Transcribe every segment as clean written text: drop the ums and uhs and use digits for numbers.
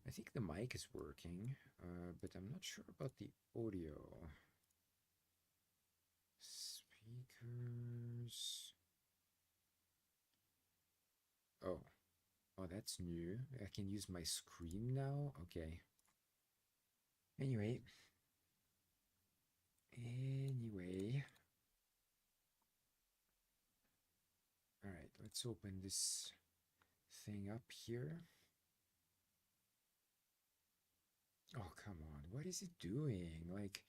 I think the mic is working, but I'm not sure about the audio. Speakers. Oh, oh, that's new. I can use my screen now. Okay. Anyway, anyway. All right, let's open this thing up here. Oh, come on. What is it doing? Like,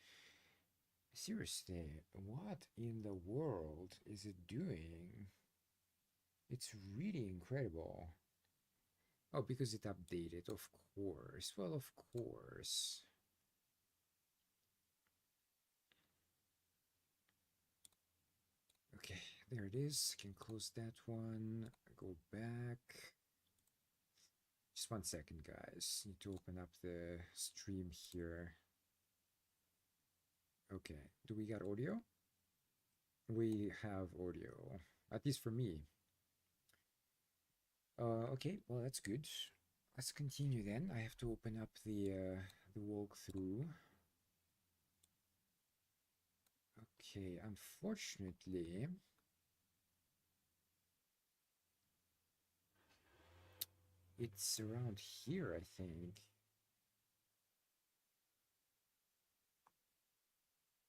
seriously, what in the world is it doing? It's really incredible. Oh, because it updated, of course. Well, of course. Okay, there it is. Can close that one. Go back. Just 1 second, guys. Need to open up the stream here. Okay, do we got audio? We have audio, at least for me. Okay, well that's good. Let's continue then. I have to open up the walkthrough. Okay, unfortunately, it's around here, I think.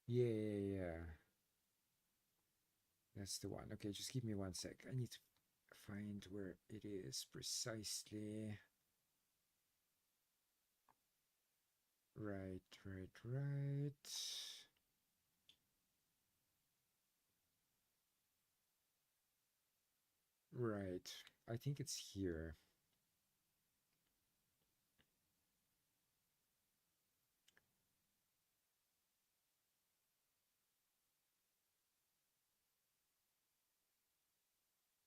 Yeah. That's the one. Okay, just give me 1 sec. I need to find where it is precisely. Right. Right. I think it's here.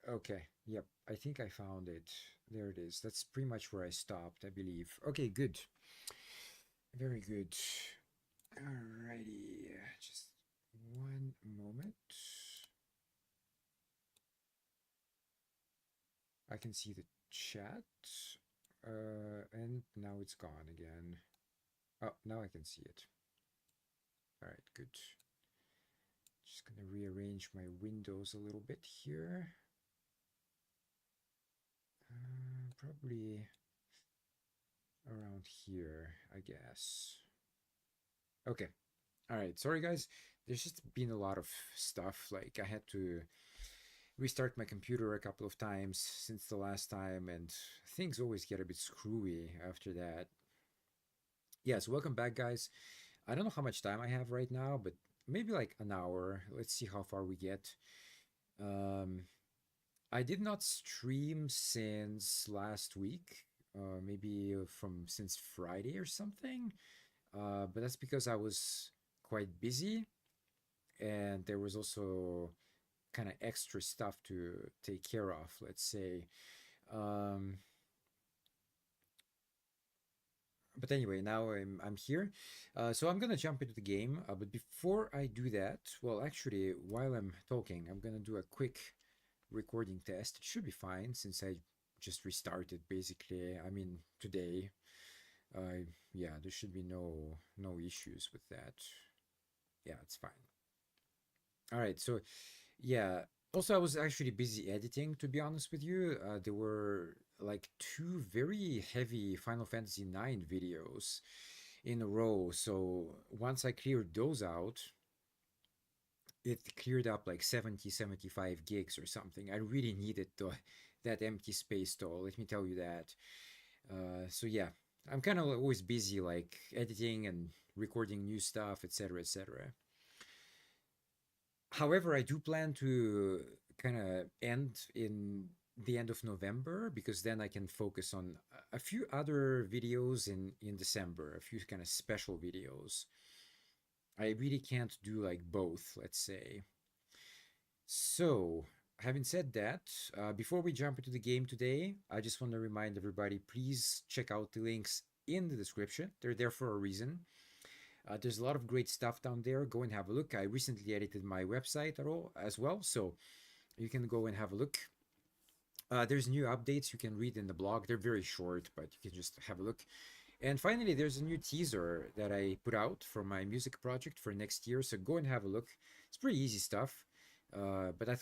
Okay, yep. I think I found it. There it is. That's pretty much where I stopped, I believe. Okay, good. Very good. Alrighty. Just one moment. I can see the chat. And now it's gone again. Oh, now I can see it. All right, good. Just gonna rearrange my windows a little bit here. Probably around here, I guess. Okay. All right. Sorry, guys. There's just been a lot of stuff. Like, I had to restart my computer a couple of times since the last time, and things always get a bit screwy after that. Yes, welcome back, guys. I don't know how much time I have right now, but maybe like an hour. Let's see how far we get. Um, I did not stream since last week, maybe from since Friday or something. But that's because I was quite busy, and there was also kind of extra stuff to take care of, let's say. Um, but anyway, now I'm here. So I'm gonna jump into the game. But before I do that, well, actually, while I'm talking, I'm gonna do a quick recording test. It should be fine since I just restarted basically. I mean, today. Yeah, there should be no issues with that. Yeah, it's fine. All right, so yeah. Also, I was actually busy editing, to be honest with you. There were like two very heavy Final Fantasy IX videos in a row. So once I cleared those out, it cleared up like 70, 75 gigs or something. I really needed that empty space though, let me tell you that. So yeah, I'm kind of always busy like editing and recording new stuff, etc., etc. However, I do plan to kind of end in the end of November because then I can focus on a few other videos in December, a few kind of special videos. I really can't do like both, let's say. So, having said that, before we jump into the game today, I just want to remind everybody, please check out the links in the description. They're there for a reason. There's a lot of great stuff down there. Go and have a look. I recently edited my website as well, so you can go and have a look. There's new updates you can read in the blog. They're very short, but you can just have a look. And finally, there's a new teaser that I put out for my music project for next year. So go and have a look. It's pretty easy stuff, but I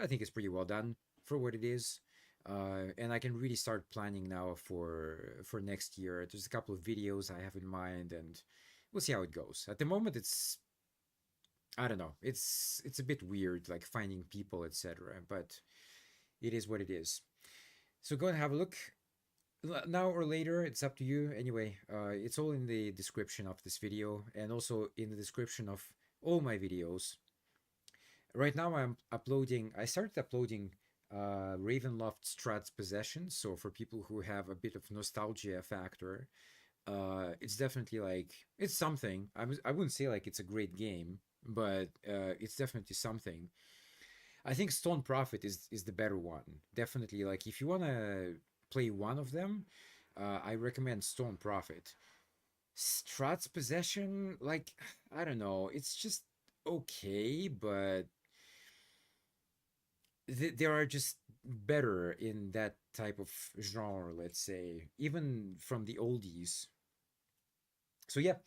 think it's pretty well done for what it is. And I can really start planning now for next year. There's a couple of videos I have in mind, and we'll see how it goes. At the moment, it's I don't know. It's a bit weird, like finding people, etc. But it is what it is. So go and have a look now or later. It's up to you. Anyway, it's all in the description of this video and also in the description of all my videos. Right now I started uploading Ravenloft Strat's Possessions. So for people who have a bit of nostalgia factor, it's definitely like, it's something. I wouldn't say like it's a great game, but it's definitely something. I think Stone Prophet is the better one. Definitely, like if you want to play one of them, I recommend Stone Prophet. Strat's Possession, like I don't know, it's just okay, but there are just better in that type of genre, let's say, even from the oldies. So yeah,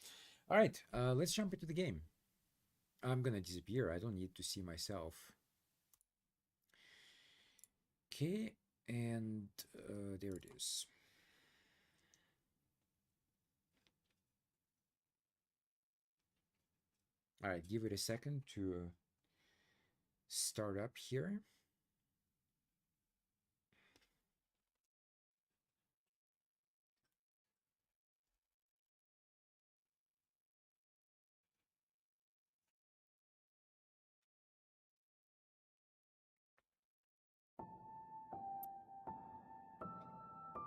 all right, let's jump into the game. I'm gonna disappear. I don't need to see myself. Okay, and there it is. All right, give it a second to start up here.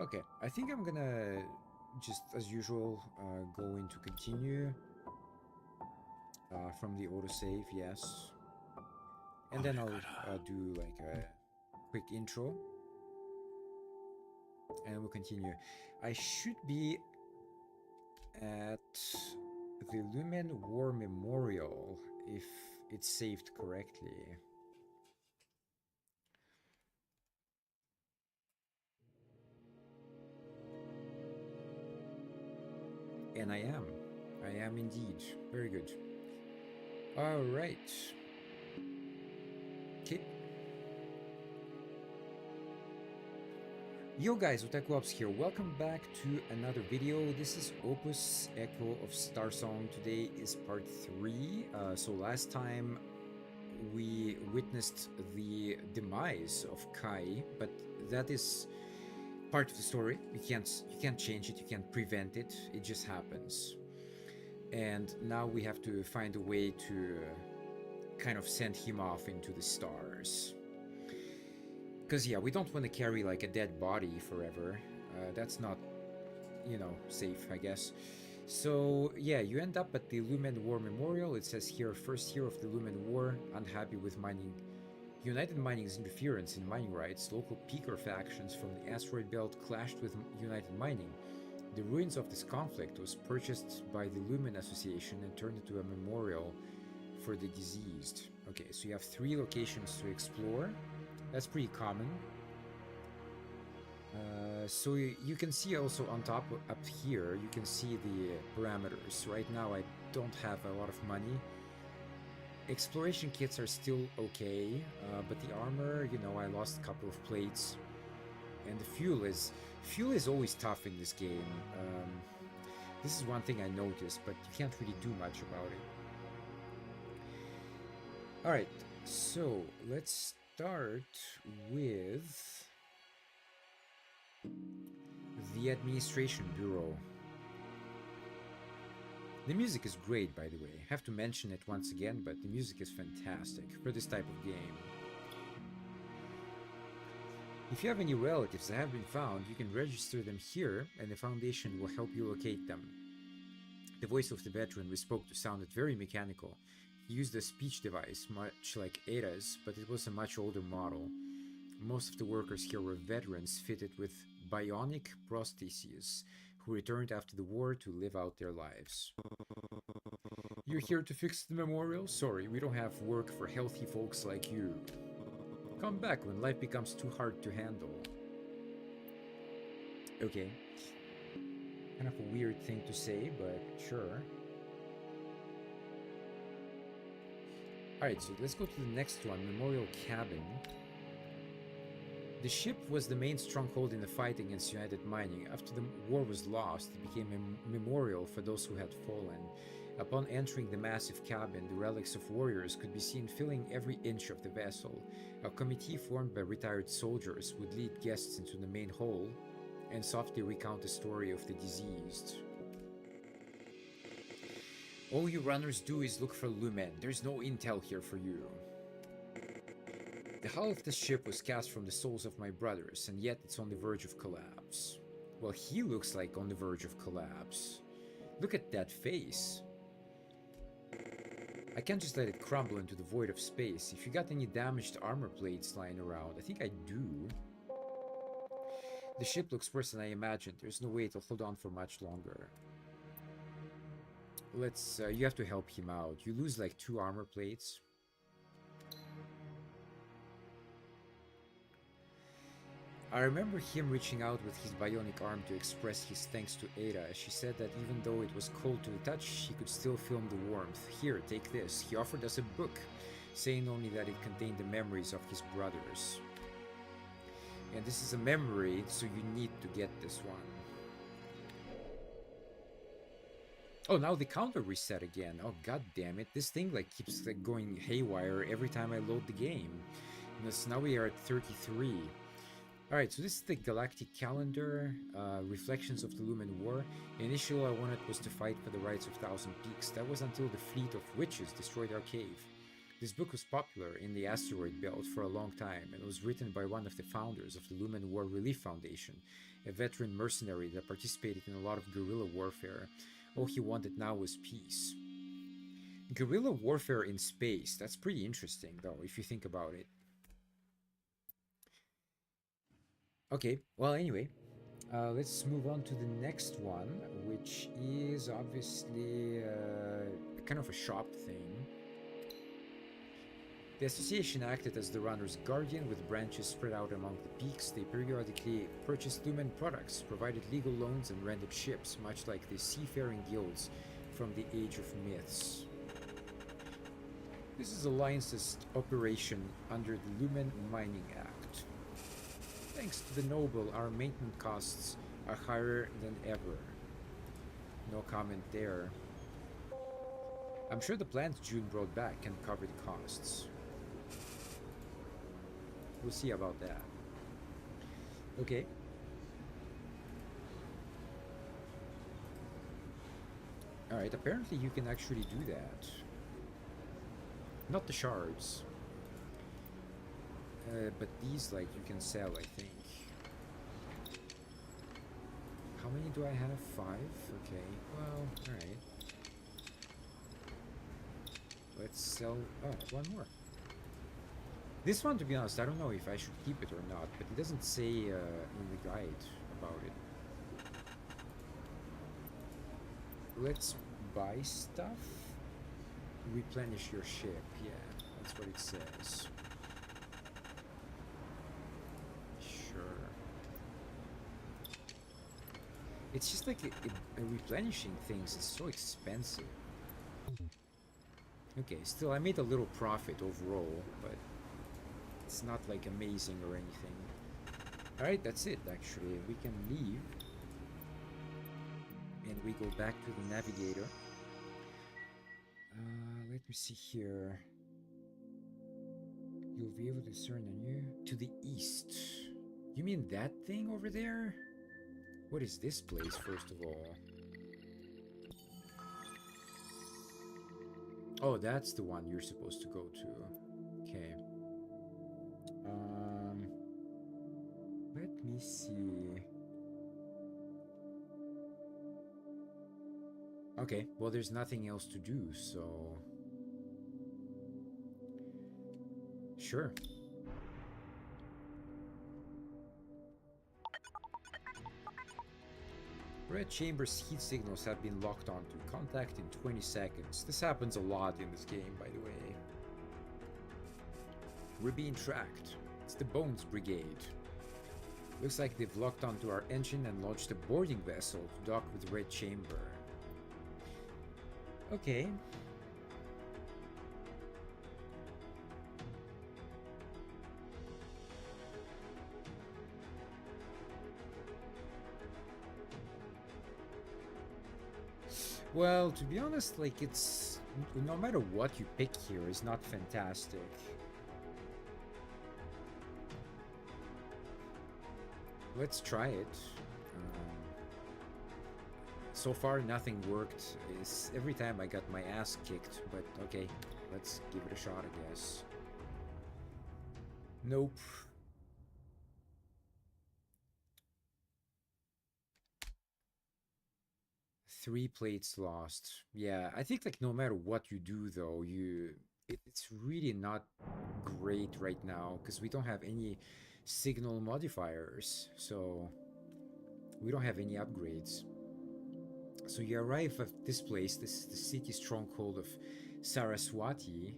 Okay, I think I'm gonna just as usual go into continue from the autosave, yes. And then I'll do like a quick intro and we'll continue. I should be at the Lumen War Memorial if it's saved correctly. And I am. I am indeed. Very good. All right. Okay. Yo guys, Otaku Ops here. Welcome back to another video. This is Opus Echo of Starsong. Today is part 3. So last time we witnessed the demise of Kai, but that is part of the story. You can't change it, you can't prevent it. It just happens. And now we have to find a way to kind of send him off into the stars. Because yeah, we don't want to carry like a dead body forever. That's not, safe, I guess. So yeah, you end up at the Lumen War Memorial. It says here, first year of the Lumen War, unhappy with mining. United Mining's interference in mining rights, local peaker factions from the asteroid belt clashed with United Mining. The ruins of this conflict was purchased by the Lumen Association and turned into a memorial for the deceased. Okay, so you have 3 locations to explore. That's pretty common. So you can see also on top up here, you can see the parameters. Right now I don't have a lot of money. Exploration kits are still okay, but the armor, I lost a couple of plates. And the fuel is always tough in this game. This is one thing I noticed, but you can't really do much about it. Alright, so let's start with the Administration Bureau. The music is great, by the way. I have to mention it once again, but the music is fantastic for this type of game. If you have any relatives that have been found, you can register them here, and the Foundation will help you locate them. The voice of the veteran we spoke to sounded very mechanical. He used a speech device, much like Ada's, but it was a much older model. Most of the workers here were veterans fitted with bionic prostheses, who returned after the war to live out their lives. You're here to fix the memorial? Sorry, we don't have work for healthy folks like you. Come back when life becomes too hard to handle. Okay. Kind of a weird thing to say, but sure. Alright, so let's go to the next one, Memorial Cabin. The ship was the main stronghold in the fight against United Mining. After the war was lost, it became a memorial for those who had fallen. Upon entering the massive cabin, the relics of warriors could be seen filling every inch of the vessel. A committee formed by retired soldiers would lead guests into the main hall and softly recount the story of the deceased. All you runners do is look for Lumen. There's no intel here for you. The hull of the ship was cast from the souls of my brothers, and yet it's on the verge of collapse. Well, he looks like on the verge of collapse. Look at that face. I can't just let it crumble into the void of space. If you got any damaged armor plates lying around, I think I do. The ship looks worse than I imagined. There's no way it'll hold on for much longer. Let's, you have to help him out. You lose like 2 armor plates. I remember him reaching out with his bionic arm to express his thanks to Ada. She said that even though it was cold to the touch, she could still feel the warmth. Here, take this. He offered us a book, saying only that it contained the memories of his brothers. And this is a memory, so you need to get this one. Oh, now the counter reset again. Oh, god damn it. This thing like keeps like going haywire every time I load the game. And now we are at 33. Alright, so this is the Galactic Calendar, Reflections of the Lumen War. Initially, I wanted was to fight for the rights of Thousand Peaks. That was until the fleet of witches destroyed our cave. This book was popular in the asteroid belt for a long time, and was written by one of the founders of the Lumen War Relief Foundation, a veteran mercenary that participated in a lot of guerrilla warfare. All he wanted now was peace. Guerrilla warfare in space, that's pretty interesting though, if you think about it. Okay, well anyway, let's move on to the next one, which is obviously kind of a shop thing. The association acted as the runner's guardian with branches spread out among the peaks. They periodically purchased Lumen products, provided legal loans, and rented ships, much like the seafaring guilds from the Age of Myths. This is a licensed operation under the Lumen Mining Act. Thanks to the Noble, our maintenance costs are higher than ever. No comment there. I'm sure the plans June brought back can cover the costs. We'll see about that. Okay. Alright, apparently you can actually do that. Not the shards. But these, like, you can sell, I think. How many do I have? 5? Okay, well, alright. Let's sell... oh, one more. This one, to be honest, I don't know if I should keep it or not, but it doesn't say in the guide about it. Let's buy stuff. Replenish your ship, yeah, that's what it says. It's just like replenishing things is so expensive. Okay, still I made a little profit overall, but it's not like amazing or anything. Alright, that's it actually. We can leave. And we go back to the navigator. Let me see here. You'll be able to discern a new... to the east. You mean that thing over there? What is this place, first of all? Oh, that's the one you're supposed to go to. Okay. Let me see. Okay, well, there's nothing else to do, so... sure. Red Chamber's heat signals have been locked onto. Contact in 20 seconds. This happens a lot in this game, by the way. We're being tracked. It's the Bones Brigade. Looks like they've locked onto our engine and launched a boarding vessel to dock with Red Chamber. Okay. Well, to be honest, like, it's... no matter what you pick here is not fantastic. Let's try it. So far, nothing worked. Every time I got my ass kicked, but okay, let's give it a shot, I guess. Nope. Three plates lost. Yeah, I think like no matter what you do though, it's really not great right now because we don't have any signal modifiers, so we don't have any upgrades. So you arrive at this place, this is the city stronghold of Saraswati,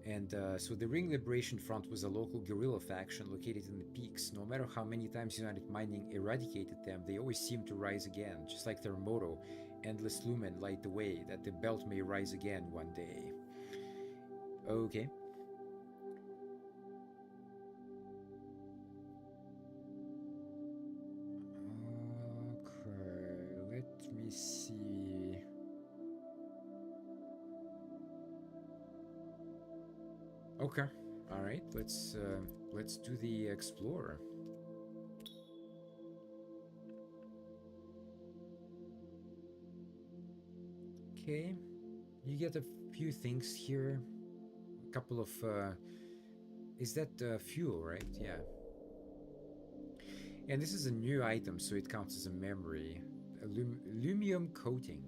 and so the Ring Liberation Front was a local guerrilla faction located in the peaks. No matter how many times United Mining eradicated them, they always seem to rise again, just like their motto, "Endless Lumen light the way, that the belt may rise again one day." Okay. Okay, let me see. Okay, all right. Let's do the Explorer. Okay, you get a few things here. A couple of is that fuel, right? Yeah. And this is a new item, so it counts as a memory. Aluminum coating.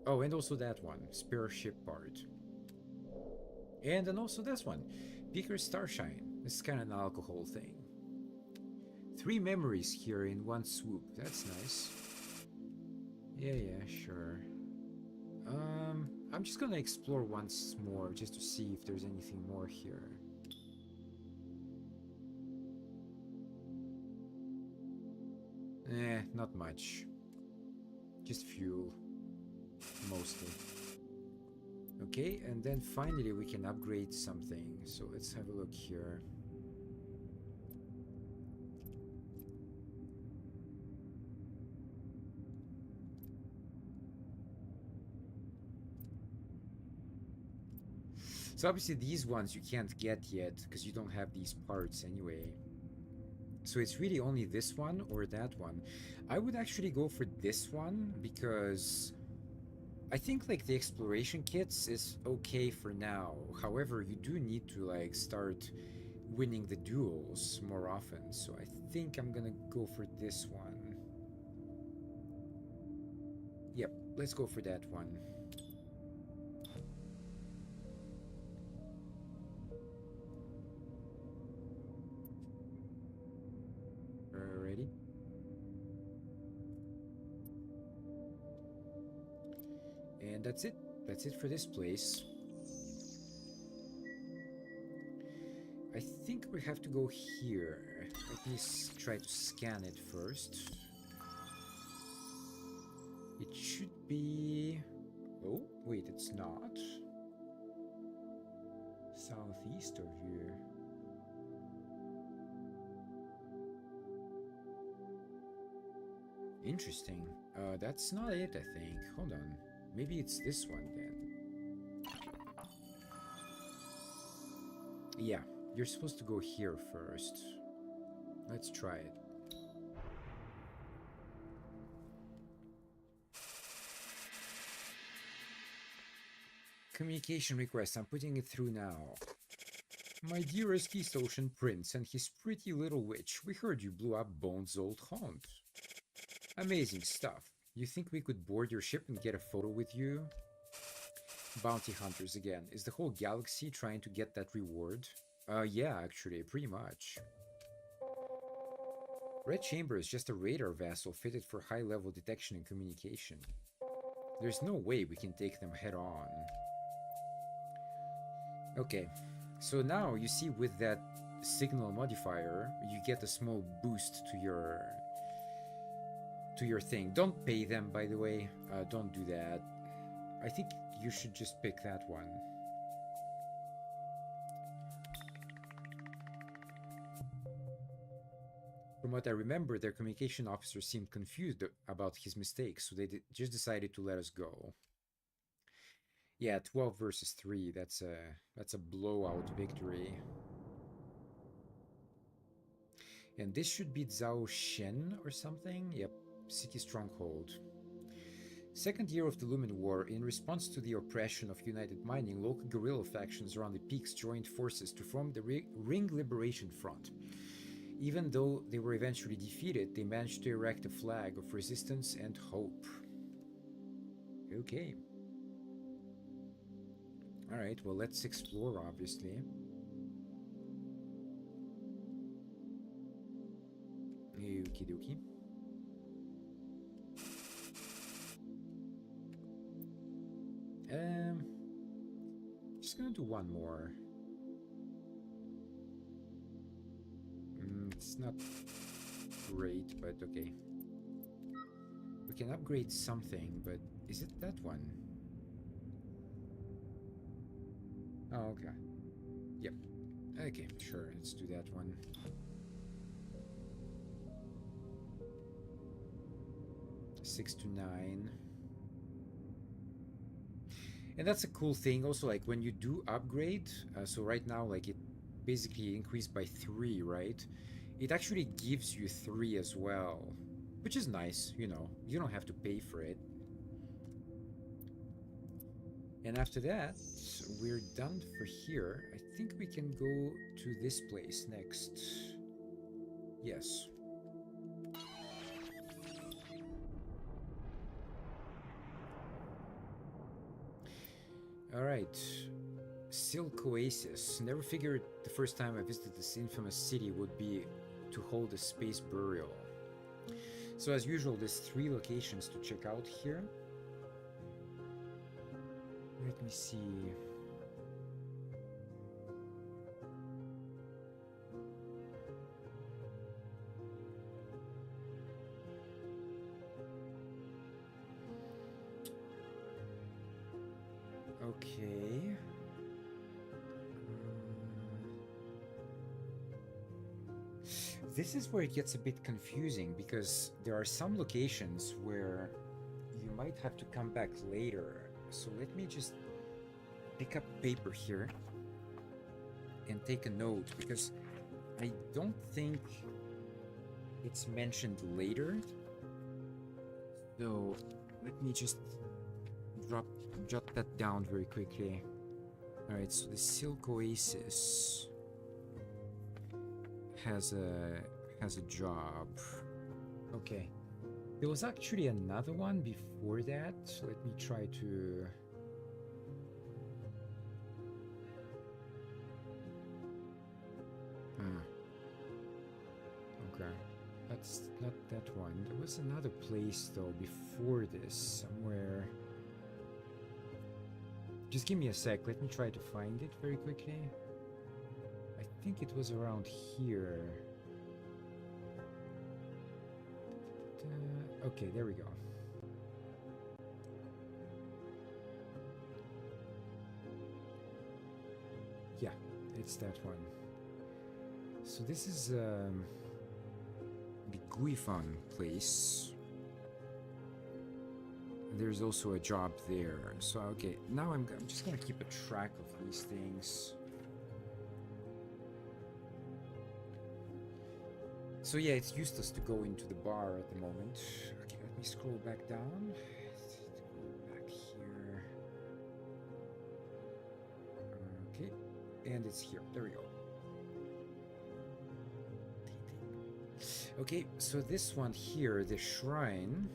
Oh, and also that one, spare ship part. And then also this one, Beaker Starshine. This is kind of an alcohol thing. 3 memories here in one swoop. That's nice. Yeah, sure. I'm just gonna explore once more just to see if there's anything more here. Not much. Just fuel. Mostly. Okay, and then finally we can upgrade something. So let's have a look here. So obviously these ones you can't get yet because you don't have these parts anyway. So it's really only this one or that one. I would actually go for this one because I think like the exploration kits is okay for now. However, you do need to like start winning the duels more often. So I think I'm gonna go for this one. Yep, let's go for that one. Alrighty. And that's it. That's it for this place. I think we have to go here. Let me try to scan it first. It should be... Oh, wait, it's not. Southeast of here. Interesting. That's not it, I think. Hold on. Maybe it's this one then. Yeah, you're supposed to go here first. Let's try it. Communication request. I'm putting it through now. My dearest East Ocean Prince and his pretty little witch, we heard you blew up Bones' old haunt. Amazing stuff. You think we could board your ship and get a photo with you? Bounty hunters again. Is the whole galaxy trying to get that reward? Yeah, actually, pretty much. Red Chamber is just a radar vessel fitted for high-level detection and communication. There's no way we can take them head-on. Okay, so now you see with that signal modifier, you get a small boost to your thing. Don't pay them, by the way. Don't do that. I think you should just pick that one. From what I remember, their communication officer seemed confused about his mistakes, so they just decided to let us go. Yeah, 12 versus 3. That's a blowout victory. And this should be Zhao Shen or something. Yep, city stronghold. Second year of the Lumen War, in response to the oppression of United Mining, local guerrilla factions around the peaks joined forces to form the Ring Liberation Front. Even though they were eventually defeated, they managed to erect a flag of resistance and hope. Okay. Alright, well, let's explore, obviously. Okie dokie. Just gonna do one more. It's not great, but okay. We can upgrade something, but is it that one? Oh, okay. Yep. Okay, sure, let's do that one. Six to 9. And that's a cool thing also, like when you do upgrade, so right now like it basically increased by 3, right? It actually gives you 3 as well, which is nice, you know, you don't have to pay for it. And after that, we're done for here. I think we can go to this place next. Yes. Alright. Silk Oasis. Never figured the first time I visited this infamous city would be to hold a space burial. So as usual, there's 3 locations to check out here. Let me see. Okay. This is where it gets a bit confusing because there are some locations where you might have to come back later. So let me just pick up paper here and take a note because I don't think it's mentioned later. So let me just jot that down very quickly. Alright, so the Silk Oasis has a job. Okay. There was actually another one before that. So let me try to... Okay. That's not that one. There was another place though before this, somewhere. Just give me a sec. Let me try to find it very quickly. I think it was around here. Okay, there we go. Yeah, it's that one. So this is the Guifang place. There's also a job there. So okay, now I'm just gonna keep a track of these things. So yeah, it's useless to go into the bar at the moment. Okay, let me scroll back down. Go back here. Okay, and it's here. There we go. Okay, so this one here, the shrine.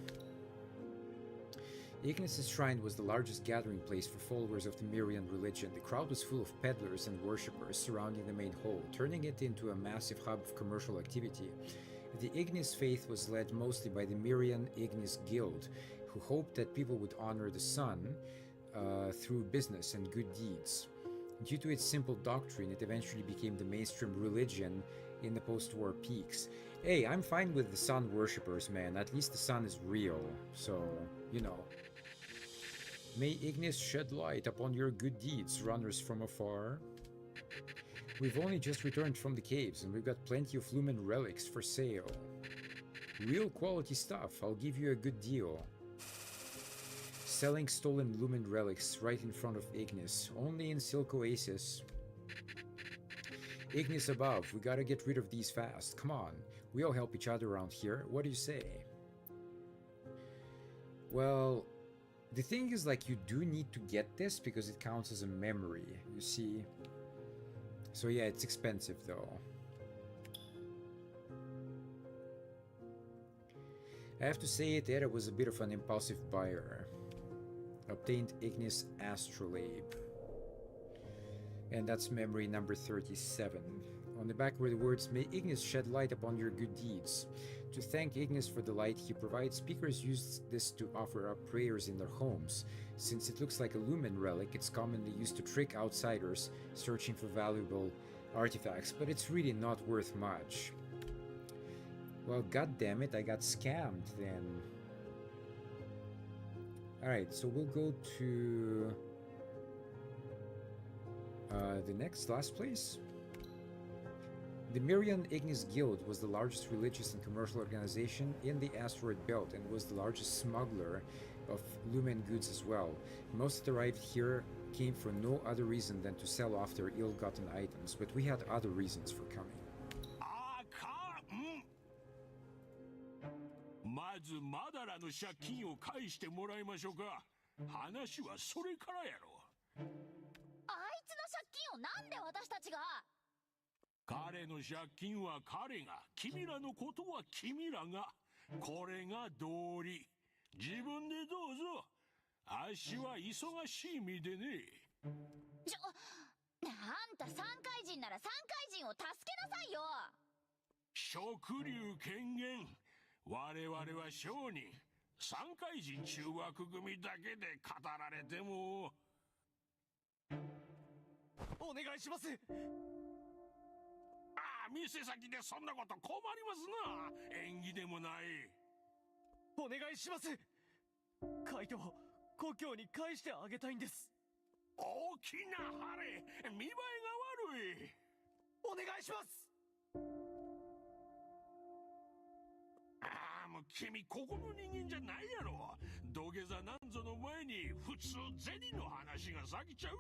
Ignis' shrine was the largest gathering place for followers of the Mirian religion. The crowd was full of peddlers and worshippers surrounding the main hall, turning it into a massive hub of commercial activity. The Ignis faith was led mostly by the Mirian Ignis Guild, who hoped that people would honor the sun through business and good deeds. Due to its simple doctrine, it eventually became the mainstream religion in the post-war peaks. Hey, I'm fine with the sun worshippers, man. At least the sun is real. So, you know. May Ignis shed light upon your good deeds, runners from afar. We've only just returned from the caves, and we've got plenty of Lumen relics for sale. Real quality stuff, I'll give you a good deal. Selling stolen Lumen relics right in front of Ignis, only in Silk Oasis. Ignis above, we gotta get rid of these fast, come on. We all help each other around here, what do you say? Well, the thing is, like, you do need to get this because it counts as a memory, you see. So yeah, it's expensive though. I have to say, Tera was a bit of an impulsive buyer. Obtained Ignis Astrolabe. And that's memory number 37. On the back were the words, "May Ignis shed light upon your good deeds." To thank Ignis for the light he provides, speakers use this to offer up prayers in their homes. Since it looks like a Lumen relic, it's commonly used to trick outsiders searching for valuable artifacts, but it's really not worth much. Well, goddammit, I got scammed then. Alright, so we'll go to the last place. The Mirian Ignis Guild was the largest religious and commercial organization in the asteroid belt and was the largest smuggler of Lumen goods as well. Most that arrived here came for no other reason than to sell off their ill-gotten items, but we had other reasons for coming. まずマダラの借金を返してもらいましょうか。話はそれからやろ。あいつの借金をなんで私たちが。彼の借金は彼が、君らのことは君らが。これが道理。自分でどうぞ。あっしは忙しい身でね。あんた三怪人なら三怪人を助けなさいよ。食竜権限。我々は商人。三怪人中枠組だけで語られても。お願いします。店先でそんなこと困りますな。縁起でもない。お願いします。カイトを故郷に返してあげたいんです。大きな晴れ。見栄えが悪い。お願いします。もう君ここの人間じゃないやろ。土下座なんぞの前に普通銭の話が先ちゃう。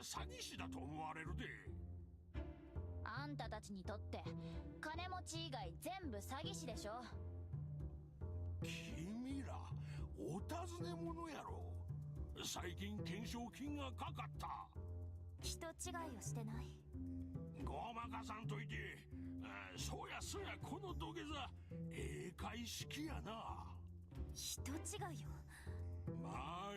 詐欺師だと思われるで。あんたたちにとって金持ち以外全部詐欺師でしょ。君らお尋ね者やろ。最近懸賞金がかかった。人違いをしてない。ごまかさんといて。そうやそうや、この土下座開式やな。人違いよ。まあ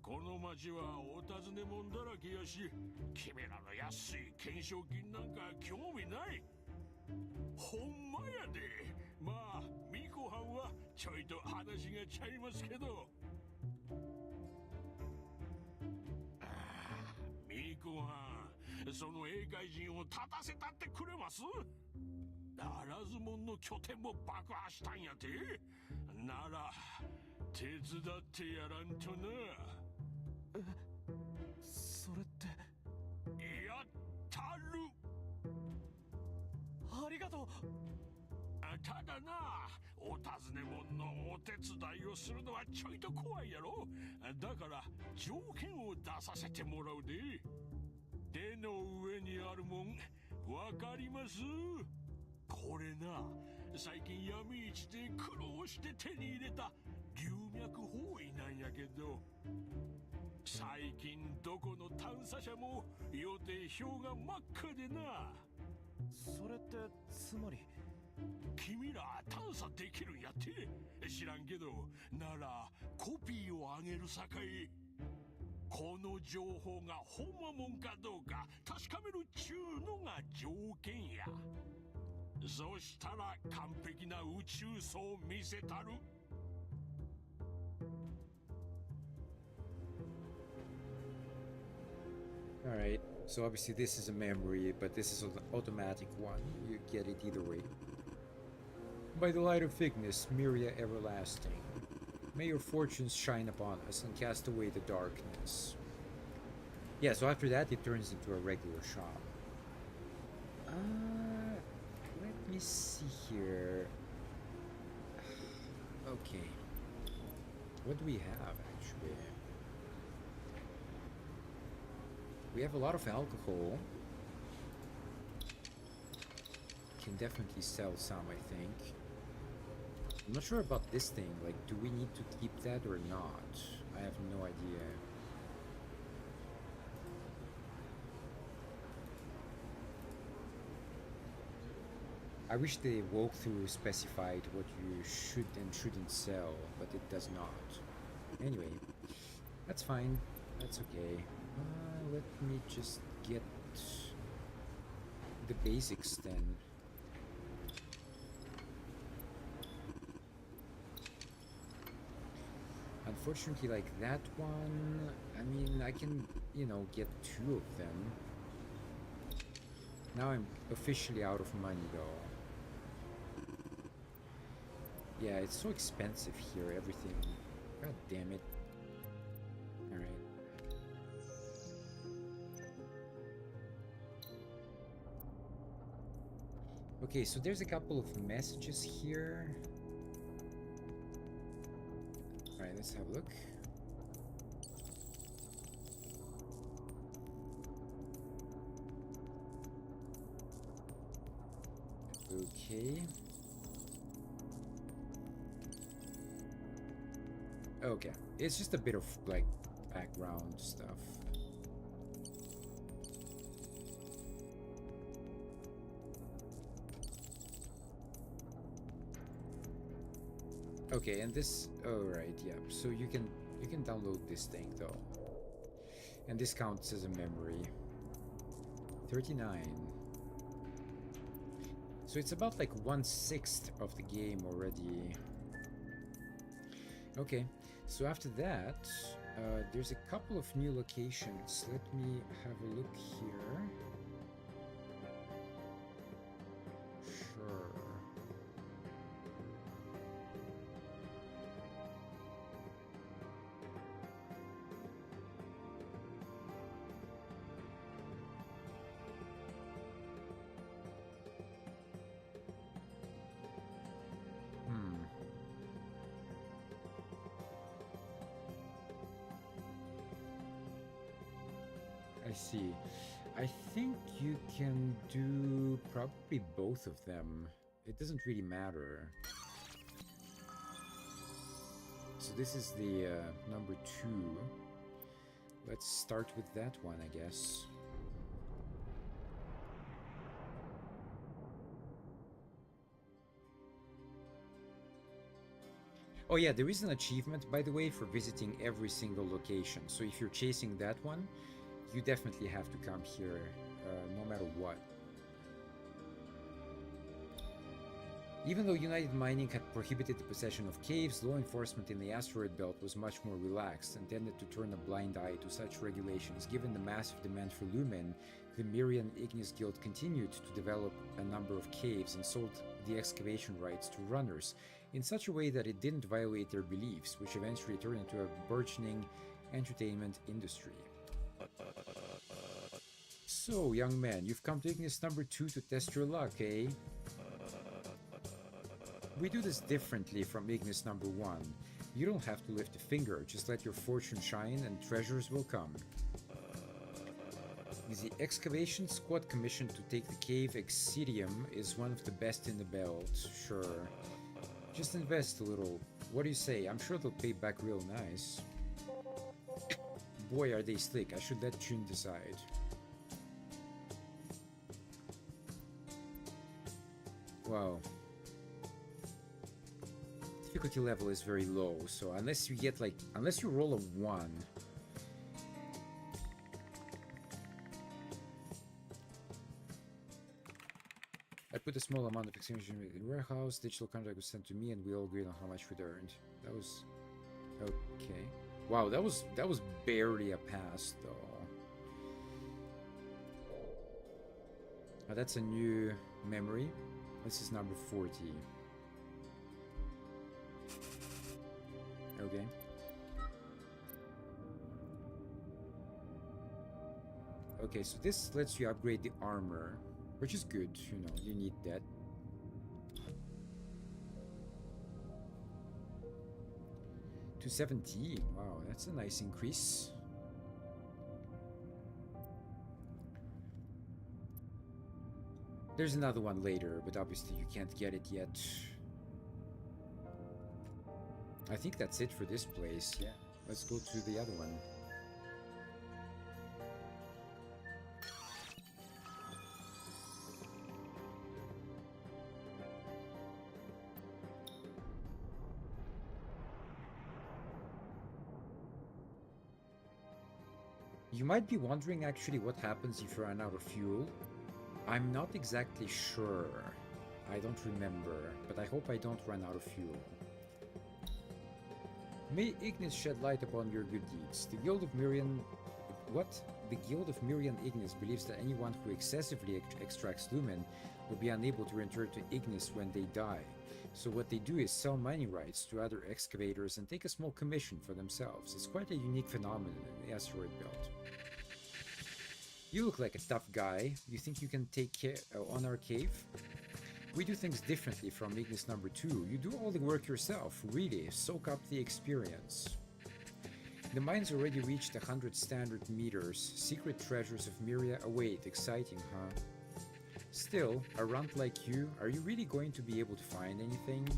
この町はお尋ね者だらけやし、君らの安い懸賞金なんか興味ない。ほんまやで。まあミコはんはちょいと話がちゃいますけど。ミコはん、その英会人を立たせたってくれます？ならず者の拠点も爆破したんやて。なら手伝ってやらんとな。それってやったる。ありがとう。ただな、お尋ね者のお手伝いをするのはちょいと怖いやろ。だから条件を出させてもらうで。手の上にあるもんわかります？これな、最近闇市で苦労して手に入れた龍脈包囲なんやけど、最近どこの探査車も予定表が真っ赤でな。それってつまり君ら探査できるんやって。知らんけど、ならコピーをあげるさかい。この情報がほんまもんかどうか確かめるっちゅうのが条件や。そしたら完璧な宇宙層を見せたる。Alright, so obviously this is a memory, but this is an automatic one. You get it either way. By the light of Ignis, Myria everlasting, may your fortunes shine upon us and cast away the darkness. Yeah, so after that it turns into a regular shop. Let me see here. Okay. What do we have, actually? We have a lot of alcohol. Can definitely sell some, I think. I'm not sure about this thing. Like, do we need to keep that or not? I have no idea. I wish the walkthrough specified what you should and shouldn't sell, but it does not. Anyway, that's fine. That's okay. Let me just get the basics then. Unfortunately, like that one, I mean, I can, you know, get 2 of them. Now I'm officially out of money, though. Yeah, it's so expensive here, everything. God damn it. Alright. Okay, so there's a couple of messages here. Alright, let's have a look. Okay. Okay, it's just a bit of, like, background stuff. Okay, and this, oh right, yeah. So you can download this thing though, and this counts as a memory. 39. So it's about like 1/6 of the game already. Okay, so after that, there's a couple of new locations. Let me have a look here. Sure. I see. I think you can do probably both of them. It doesn't really matter. So this is the number 2. Let's start with that one, I guess. Oh yeah, there is an achievement, by the way, for visiting every single location. So if you're chasing that one, you definitely have to come here, no matter what. Even though United Mining had prohibited the possession of caves, law enforcement in the asteroid belt was much more relaxed and tended to turn a blind eye to such regulations. Given the massive demand for lumen, the Myrian Ignis Guild continued to develop a number of caves and sold the excavation rights to runners in such a way that it didn't violate their beliefs, which eventually turned into a burgeoning entertainment industry. So, young man, you've come to Ignis number 2 to test your luck, eh? We do this differently from Ignis number 1. You don't have to lift a finger, just let your fortune shine and treasures will come. The excavation squad commissioned to take the cave Exidium is one of the best in the belt, sure. Just invest a little. What do you say? I'm sure they'll pay back real nice. Boy, are they slick. I should let June decide. Wow. Difficulty level is very low, so unless you get like, unless you roll a 1. I put a small amount of exchange in the warehouse, digital contract was sent to me, and we all agreed on how much we earned. That was... okay. Wow, that was barely a pass, though. That's a new memory. This is number 40. Okay. Okay, so this lets you upgrade the armor, which is good, you know, you need that. To 17, wow, that's a nice increase. There's another one later, but obviously you can't get it yet. I think that's it for this place, yeah. Let's go to the other one. You might be wondering actually what happens if you run out of fuel. I'm not exactly sure. I don't remember, but I hope I don't run out of fuel. May Ignis shed light upon your good deeds. The Guild of Mirian... What? The Guild of Mirian Ignis believes that anyone who excessively extracts lumen will be unable to return to Ignis when they die. So what they do is sell mining rights to other excavators and take a small commission for themselves. It's quite a unique phenomenon in the asteroid belt. You look like a tough guy. You think you can take care on our cave? We do things differently from Ignis number 2. You do all the work yourself, really. Soak up the experience. The mine's already reached 100 standard meters. Secret treasures of Myria await. Exciting, huh? Still, a runt like you, are you really going to be able to find anything?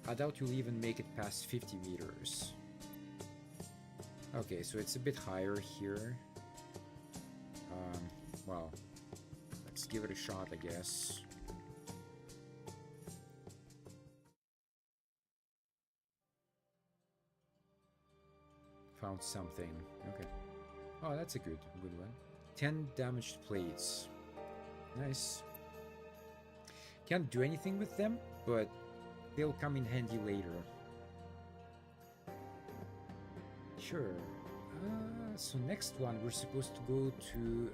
I doubt you'll even make it past 50 meters. Okay, so it's a bit higher here. Well, let's give it a shot, I guess. Found something. Okay. Oh, that's a good one. 10 damaged plates. Nice. Can't do anything with them, but they'll come in handy later. Sure. So next one, we're supposed to go to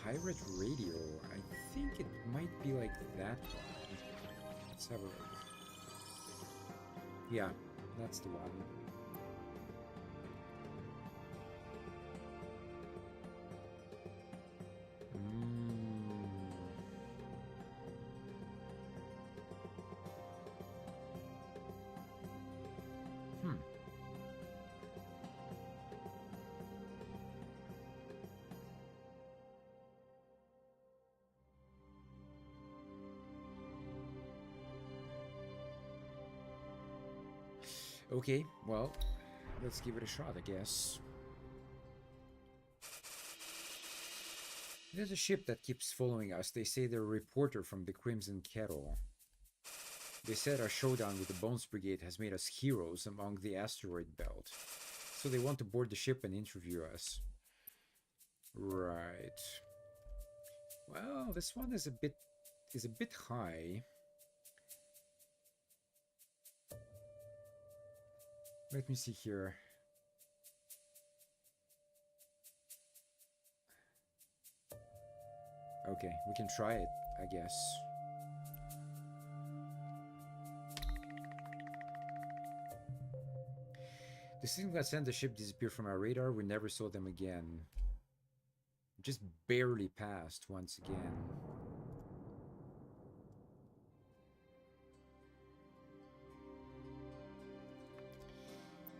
Pirate Radio. I think it might be like that one. Let's have a look. Yeah, that's the one. Okay, well, let's give it a shot, I guess. There's a ship that keeps following us. They say they're a reporter from the Crimson Kettle. They said our showdown with the Bones Brigade has made us heroes among the asteroid belt. So they want to board the ship and interview us. Right. Well, this one is a bit high. Let me see here. Okay, we can try it, I guess. The signal that sent the ship disappeared from our radar. We never saw them again. Just barely passed once again.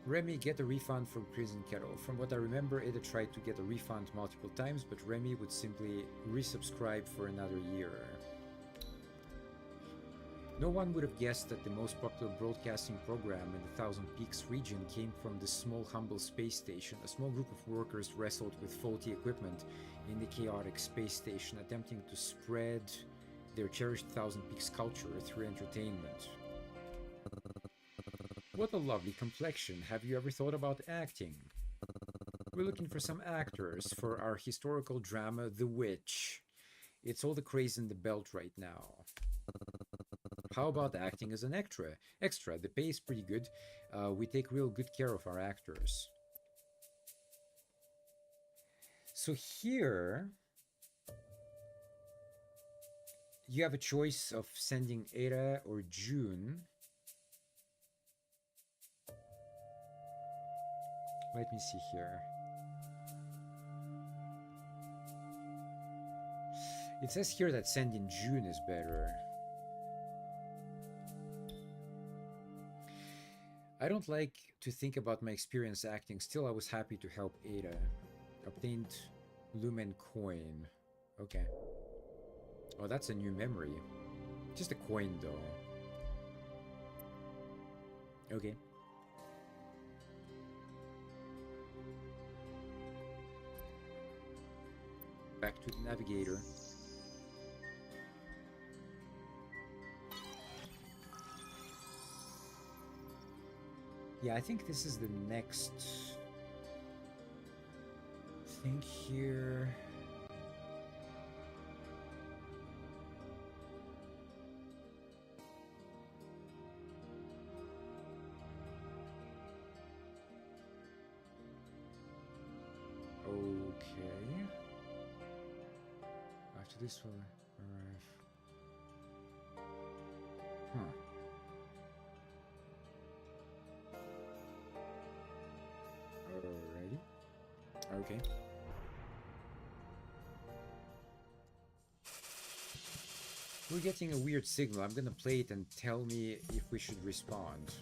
Remy, get a refund from Crimson Kettle. From what I remember, Ada tried to get a refund multiple times, but Remy would simply resubscribe for another year. No one would have guessed that the most popular broadcasting program in the Thousand Peaks region came from this small, humble space station. A small group of workers wrestled with faulty equipment in the chaotic space station, attempting to spread their cherished Thousand Peaks culture through entertainment. What a lovely complexion. Have you ever thought about acting? We're looking for some actors for our historical drama, The Witch. It's all the craze in the belt right now. How about acting as an extra? The pay is pretty good. We take real good care of our actors. So here, you have a choice of sending Ada or June. Let me see here. It says here that sending June is better. I don't like to think about my experience acting. Still, I was happy to help Ada. Obtained Lumen Coin. Okay. Oh, that's a new memory. Just a coin, though. Okay. Back to the navigator. Yeah, I think this is the next thing here. Okay. After this we'll arrive. Huh. Alrighty. Okay. We're getting a weird signal. I'm gonna play it and tell me if we should respond.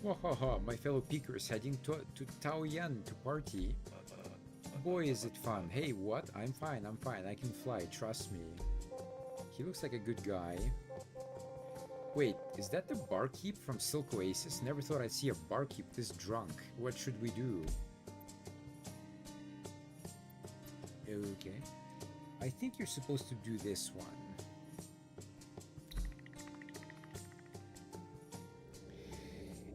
Wahaha, my fellow peakers heading to Taoyuan to party. Boy, is it fun. Hey, what? I'm fine, I can fly, trust me. He looks like a good guy. Wait, is that the barkeep from Silk Oasis? Never thought I'd see a barkeep this drunk. What should we do? Okay. I think you're supposed to do this one.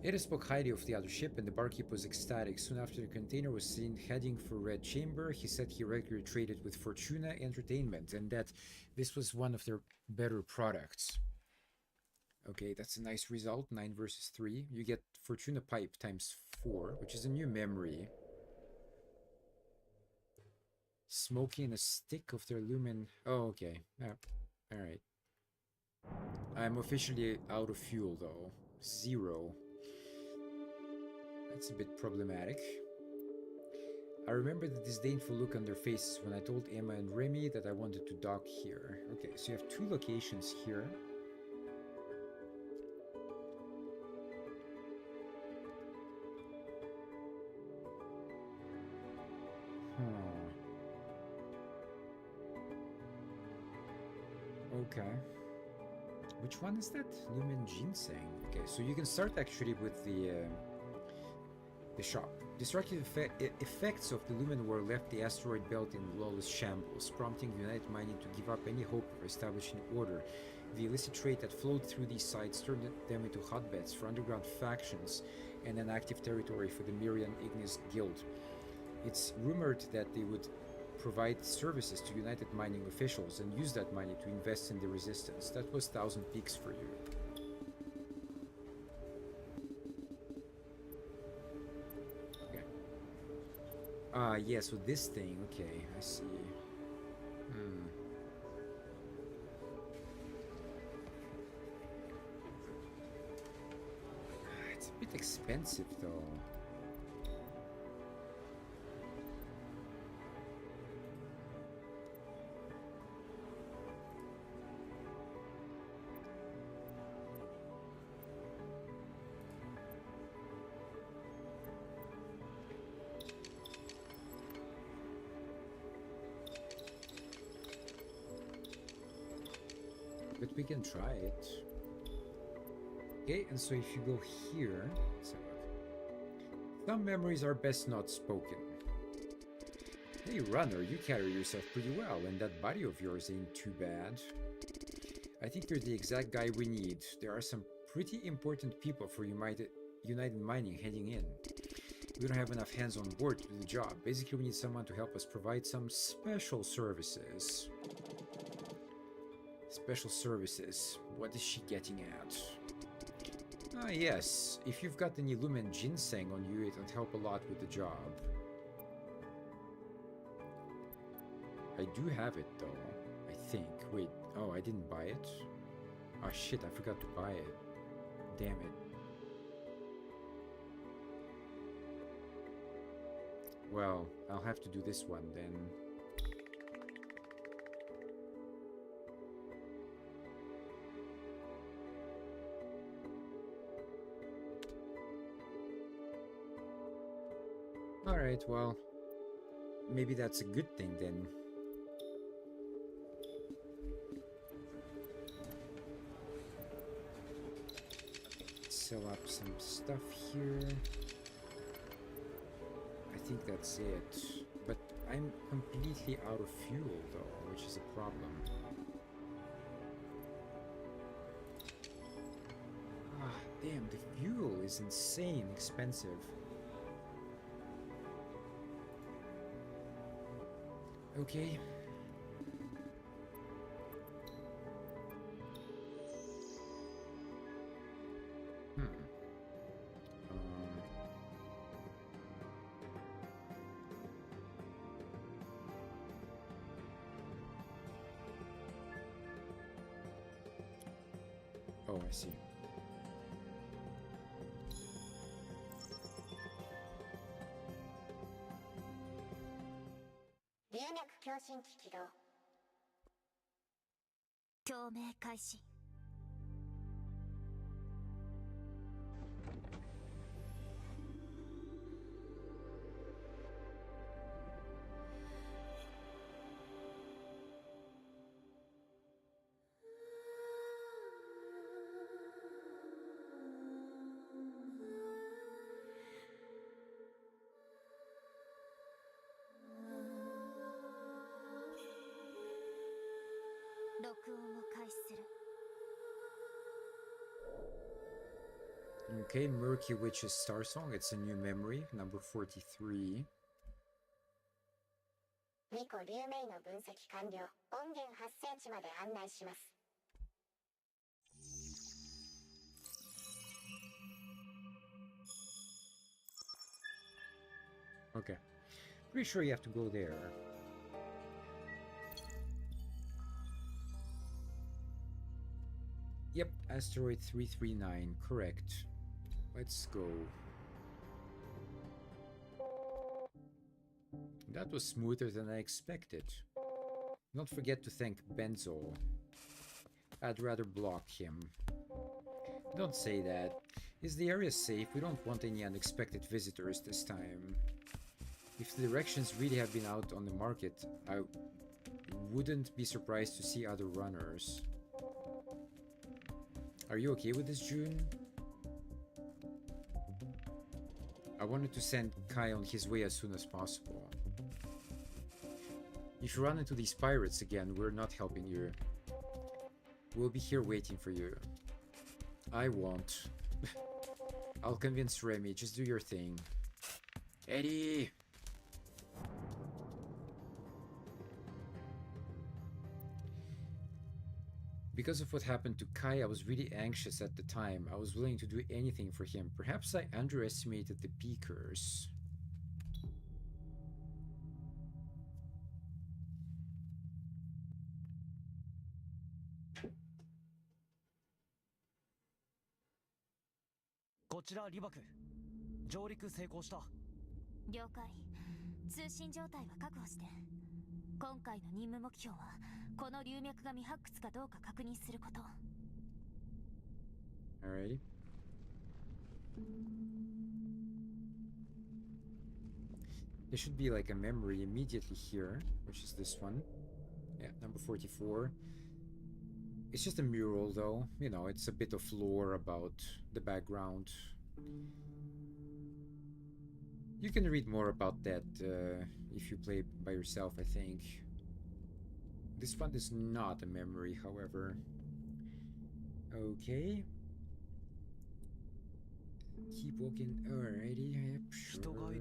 Ada spoke highly of the other ship, and the barkeep was ecstatic. Soon after the container was seen heading for Red Chamber, he said he regularly traded with Fortuna Entertainment, and that this was one of their better products. Okay, that's a nice result. 9 versus 3. You get Fortuna Pipe times 4, which is a new memory. Smoking a stick of their lumen. Oh, okay. Alright. I'm officially out of fuel, though. 0. That's a bit problematic. I remember the disdainful look on their faces when I told Emma and Remy that I wanted to dock here. Okay, so you have 2 locations here. Okay. Which one is that? Lumen Ginseng. Okay, so you can start actually with the shop. Destructive effects of the Lumen War left the asteroid belt in lawless shambles, prompting United Mining to give up any hope of establishing order. The illicit trade that flowed through these sites turned them into hotbeds for underground factions and an active territory for the Mirian Ignis Guild. It's rumored that they would provide services to United Mining officials and use that money to invest in the resistance. That was 1,000 peaks for you. Okay. Yeah, so this thing, okay, I see. It's a bit expensive though. But we can try it. Okay, and so if you go here, let's have a look. Some memories are best not spoken. Hey runner, you carry yourself pretty well, and that body of yours ain't too bad. I think you're the exact guy we need. There are some pretty important people for United Mining heading in. We don't have enough hands on board to do the job. Basically, we need someone to help us provide some special services. Special services. What is she getting at? Ah, yes. If you've got any Lumen Ginseng on you, it would help a lot with the job. I do have it, though. I think? Wait, oh, I didn't buy it? Oh shit, I forgot to buy it. Damn it. Well, I'll have to do this one then. Alright, well, maybe that's a good thing then. Sell up some stuff here. I think that's it. But I'm completely out of fuel though, which is a problem. Ah, damn, the fuel is insane expensive. Okay. Oh, I see. Okay, Murky Witch's Starsong. It's a new memory, number 43. Okay. Pretty sure you have to go there. Yep, asteroid 339, correct. Let's go. That was smoother than I expected. Don't forget to thank Benzo. I'd rather block him. Don't say that. Is the area safe? We don't want any unexpected visitors this time. If the directions really have been out on the market, I wouldn't be surprised to see other runners. Are you okay with this, June? I wanted to send Kai on his way as soon as possible. If you run into these pirates again, we're not helping you. We'll be here waiting for you. I won't. I'll convince Remy, just do your thing. Eddie! Because of what happened to Kai, I was really anxious at the time. I was willing to do anything for him. Perhaps I underestimated the Peakers. Alrighty. There should be like a memory immediately here, which is this one. Yeah, number 44. It's just a mural though, you know, it's a bit of lore about the background. You can read more about that if you play by yourself, I think. This one is not a memory, however. Okay. Keep walking. Alrighty, yep, sure.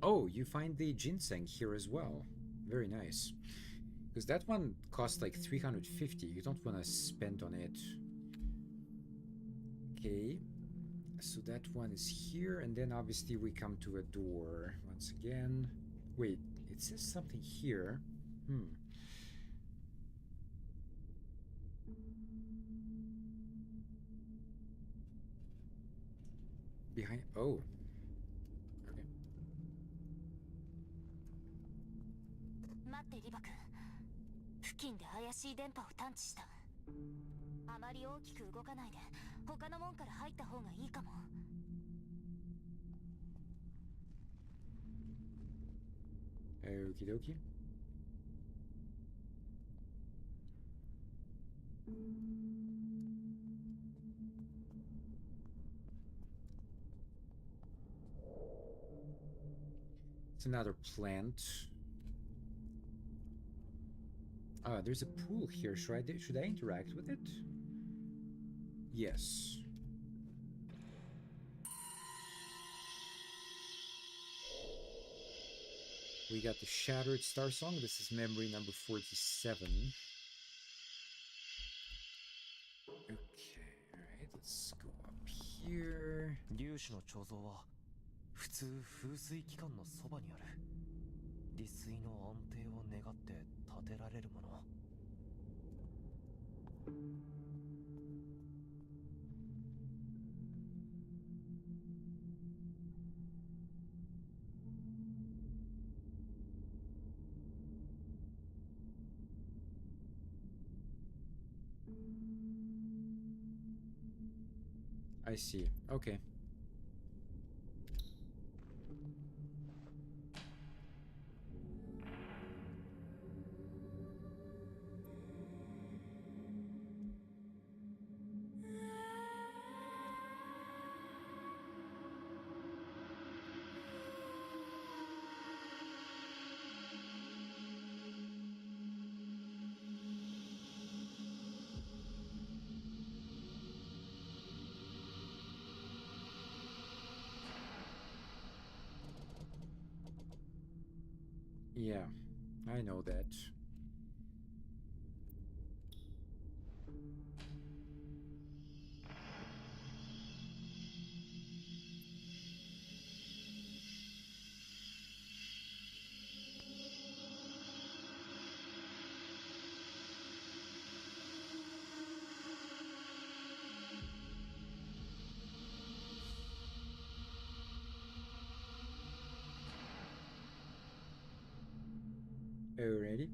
Oh, you find the ginseng here as well. Very nice. Because that one costs like 350. You don't want to spend on it. Okay. So that one is here, and then obviously we come to a door once again. Wait, it says something here. Behind. Oh. Okay. 待ってリバ君。付近で怪しい電波を探知した。あまり大きく動かないで他の門から入った方がいいかも。Okie dokie. It's another plant. Ah, there's a pool here. Should I interact with it? Yes. We got the Shattered Starsong. This is memory number 47. Okay, alright, let's go up here. 粒子の彫像は普通風水機関のそばにある。利水の安定を願って建てられるもの。I see. Okay. Yeah, I know that. Alrighty.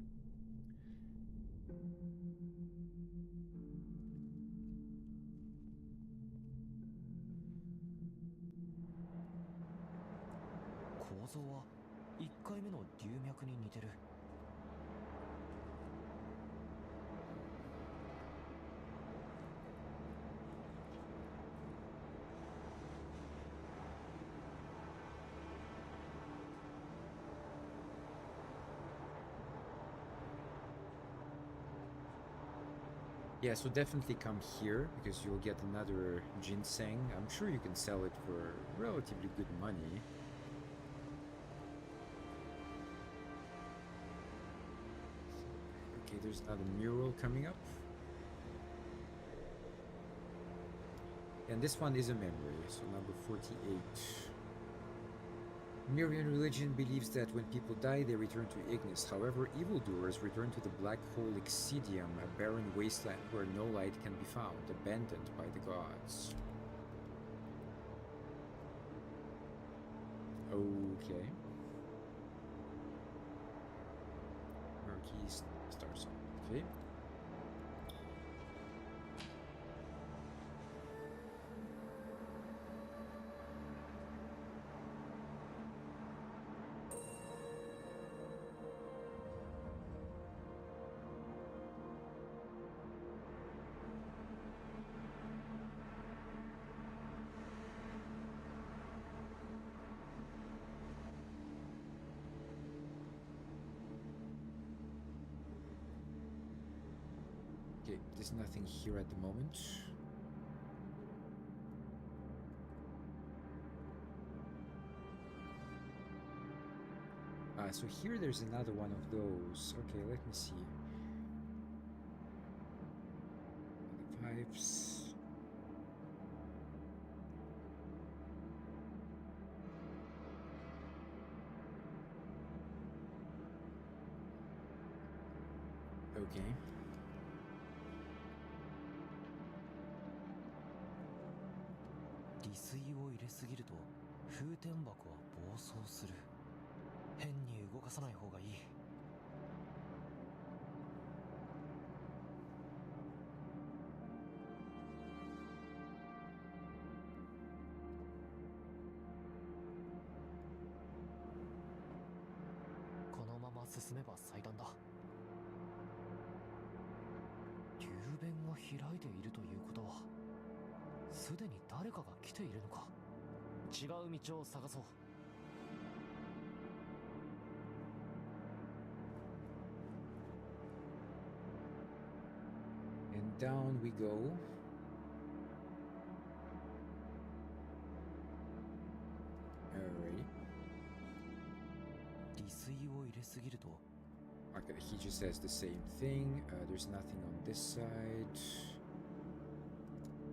Yeah, so definitely come here because you'll get another ginseng. I'm sure you can sell it for relatively good money. Okay, there's another mural coming up. And this one is a memory, so number 48. Mirian religion believes that when people die, they return to Ignis. However, evildoers return to the black hole Excidium, a barren wasteland where no light can be found, abandoned by the gods. Okay. Murky Starsong. Okay. Okay, there's nothing here at the moment. So here there's another one of those. Okay, let me see. The pipes. Okay. And down we go. Alrighty. Okay, he just says the same thing. There's nothing on this side.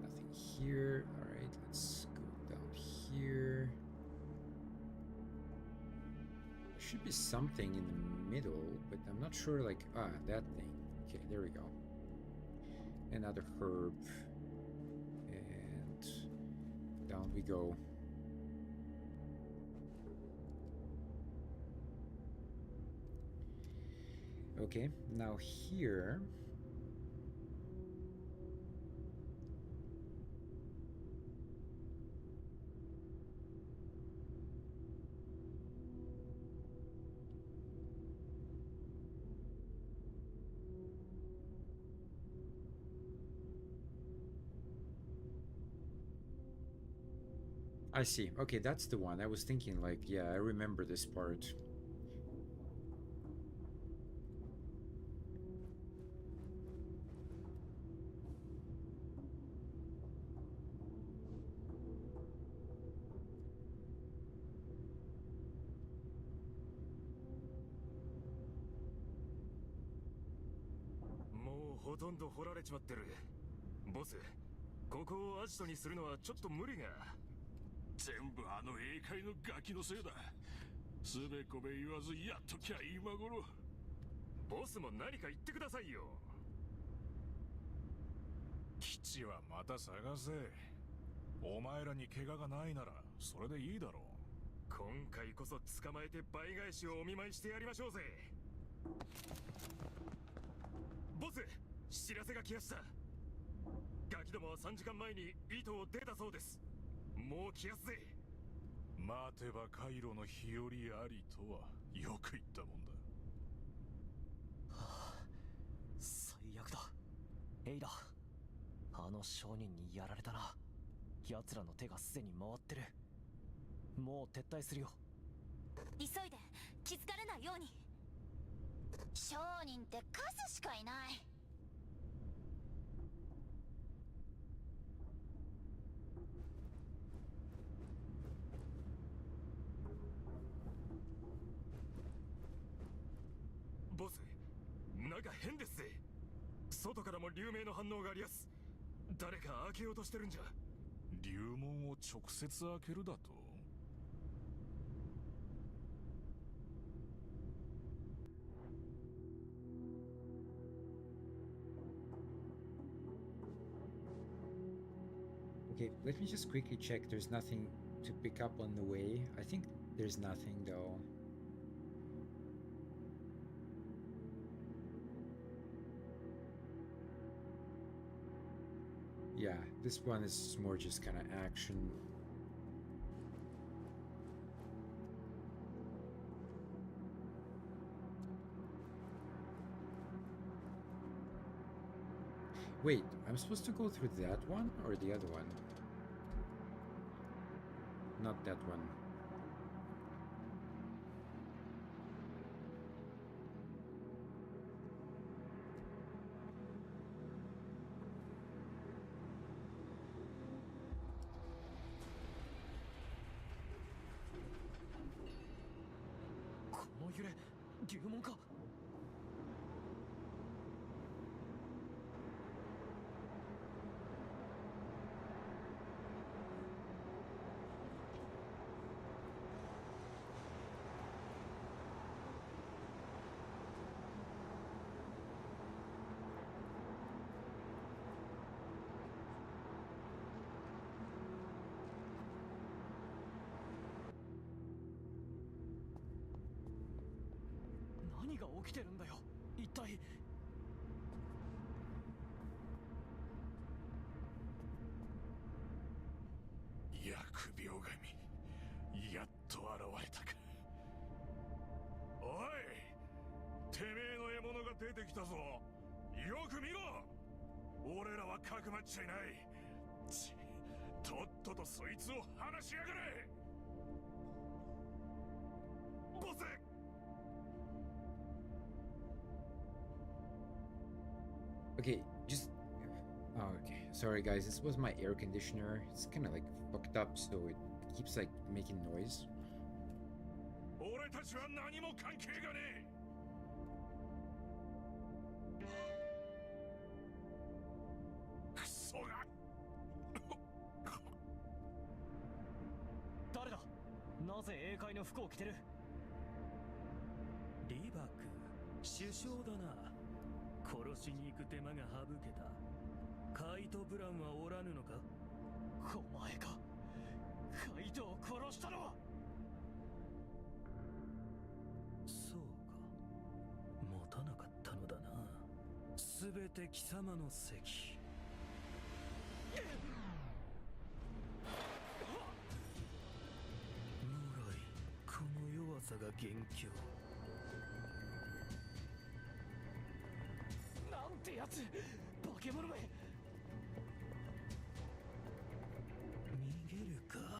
Nothing here. Alright, let's go down here. There should be something in the middle, but I'm not sure, like, that thing. Okay, there we go. Another herb. And down we go. Okay, now here. I see. Okay, that's the one. I was thinking, like, yeah, I remember this part.もうほとんど掘られちまってる。ボス、ここをアジトにするのはちょっと無理が。全部あの英会のガキのせいだ。つべこべ言わずやっときゃ今頃。ボスも何か言ってくださいよ。基地はまた探せ。お前らに怪我がないならそれでいいだろう。今回こそ捕まえて倍返しをお見舞いしてやりましょうぜ。ボス、知らせが来やした。ガキどもは3時間前に糸を出たそうです。もう来やすぜ。待てばカイロの日和ありとはよく言ったもんだ。はあ、最悪だ。エイダ、あの商人にやられたな。奴らの手がすでに回ってる。もう撤退するよ。急いで気づかれないように。商人って数しかいない。ボス、なんか変ですぜ。外からも流明の反応がありやす。誰か開けようとしてるんじゃ。流門を直接開けるだと。Okay, let me just quickly check. There's nothing to pick up on the way. I think there's nothing though. Yeah, this one is more just kind of action. Wait, I'm supposed to go through that one or the other one? Not that one. 起きてるんだよ一体。疫病神、やっと現れたか。おい、てめえの獲物が出てきたぞ。よく見ろ。俺らはかくまっちゃいない。とっととそいつを離しやがれ。ボス。Okay, just oh, okay. Sorry guys, this was my air conditioner. It's kind of like fucked up, so it keeps like making noise. 俺たちは何も関係がねえ。クソが。誰だ。なぜ英会の服を着てる。リバク、首相だな。殺しに行く手間が省けた。カイト・ブランはおらぬのか。お前か。カイトを殺したのは。そうか、持たなかったのだな。すべて貴様の責。無来、この弱さが元凶。なんてやつ、化け物め。逃げるか。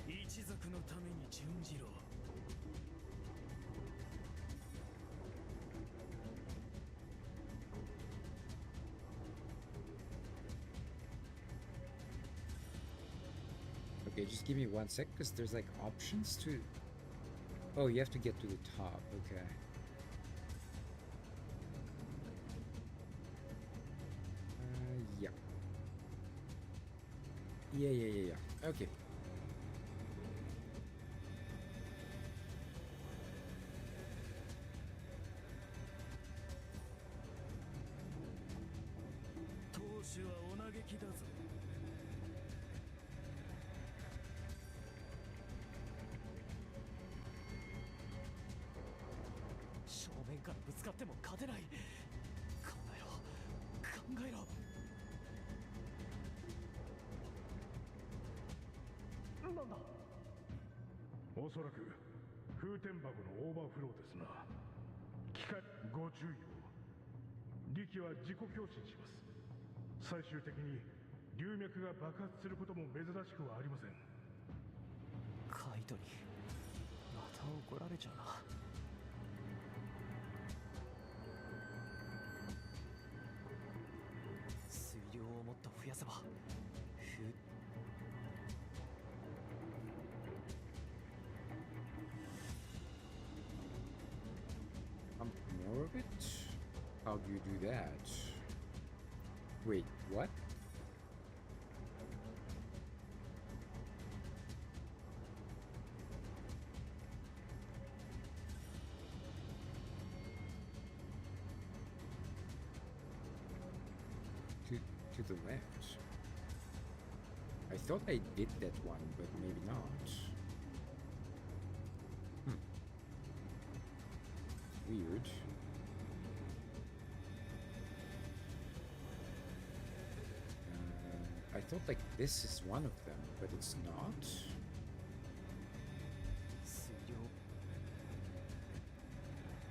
一族のために準じろ。Okay, just give me 1 sec, because there's like options to. Oh, you have to get to the top. Okay. Yeah. Yeah. Okay. 投手はお嘆きだぞ。正面からぶつかっても勝てない。考えろ、考えろ。なんだ。おそらく風天箱のオーバーフローですな。機械ご注意を。力は自己共振します。最終的に流脈が爆発することも珍しくはありません。カイトにまた怒られちゃうな。水量をもっと増やせば。More of it? How do you do that? Wait, what? To the left. I thought I did that one, but maybe not. Weird. I thought like this is one of them, but it's not. 水量。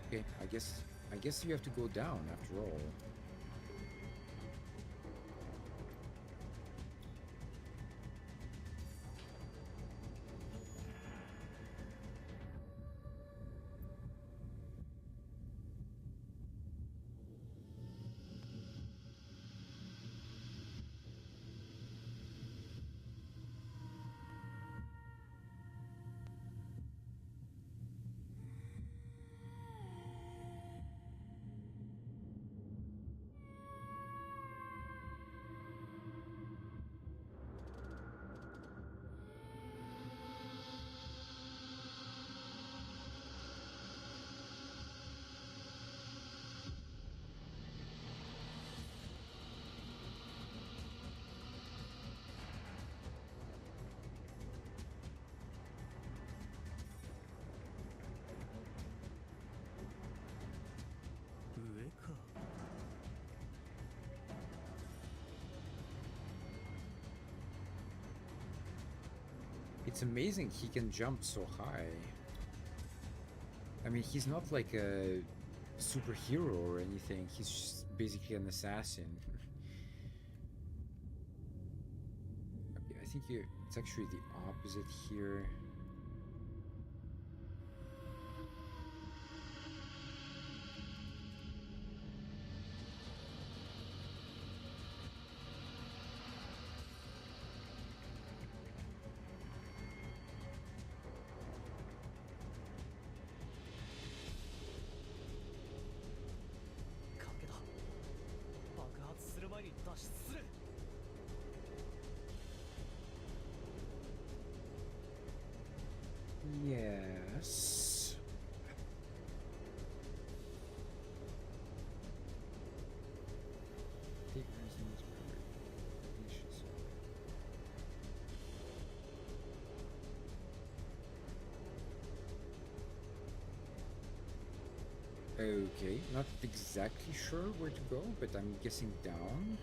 Okay, I guess you have to go down after all. It's amazing he can jump so high. I mean, he's not like a superhero or anything. He's just basically an assassin. Okay, I think it's actually the opposite here. Yes. Take residence regulations. Okay, not exactly sure where to go, but I'm guessing down.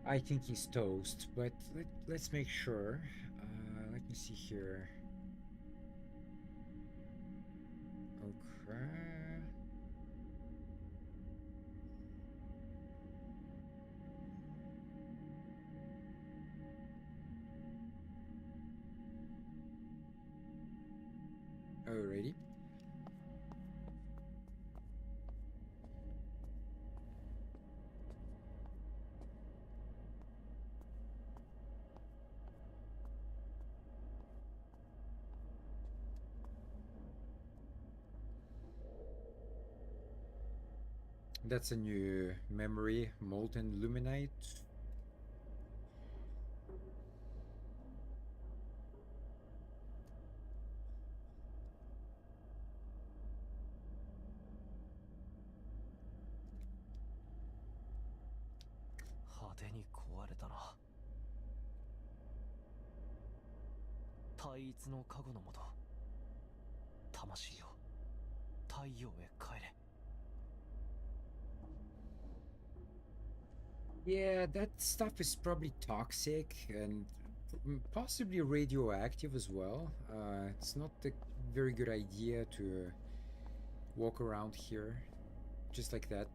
I think he's toast, but let's make sure. Let me see here. Okay. Alrighty. That's a new memory, Molten Luminite. Yeah, that stuff is probably toxic, and Possibly radioactive as well. It's not a very good idea to walk around here just like that.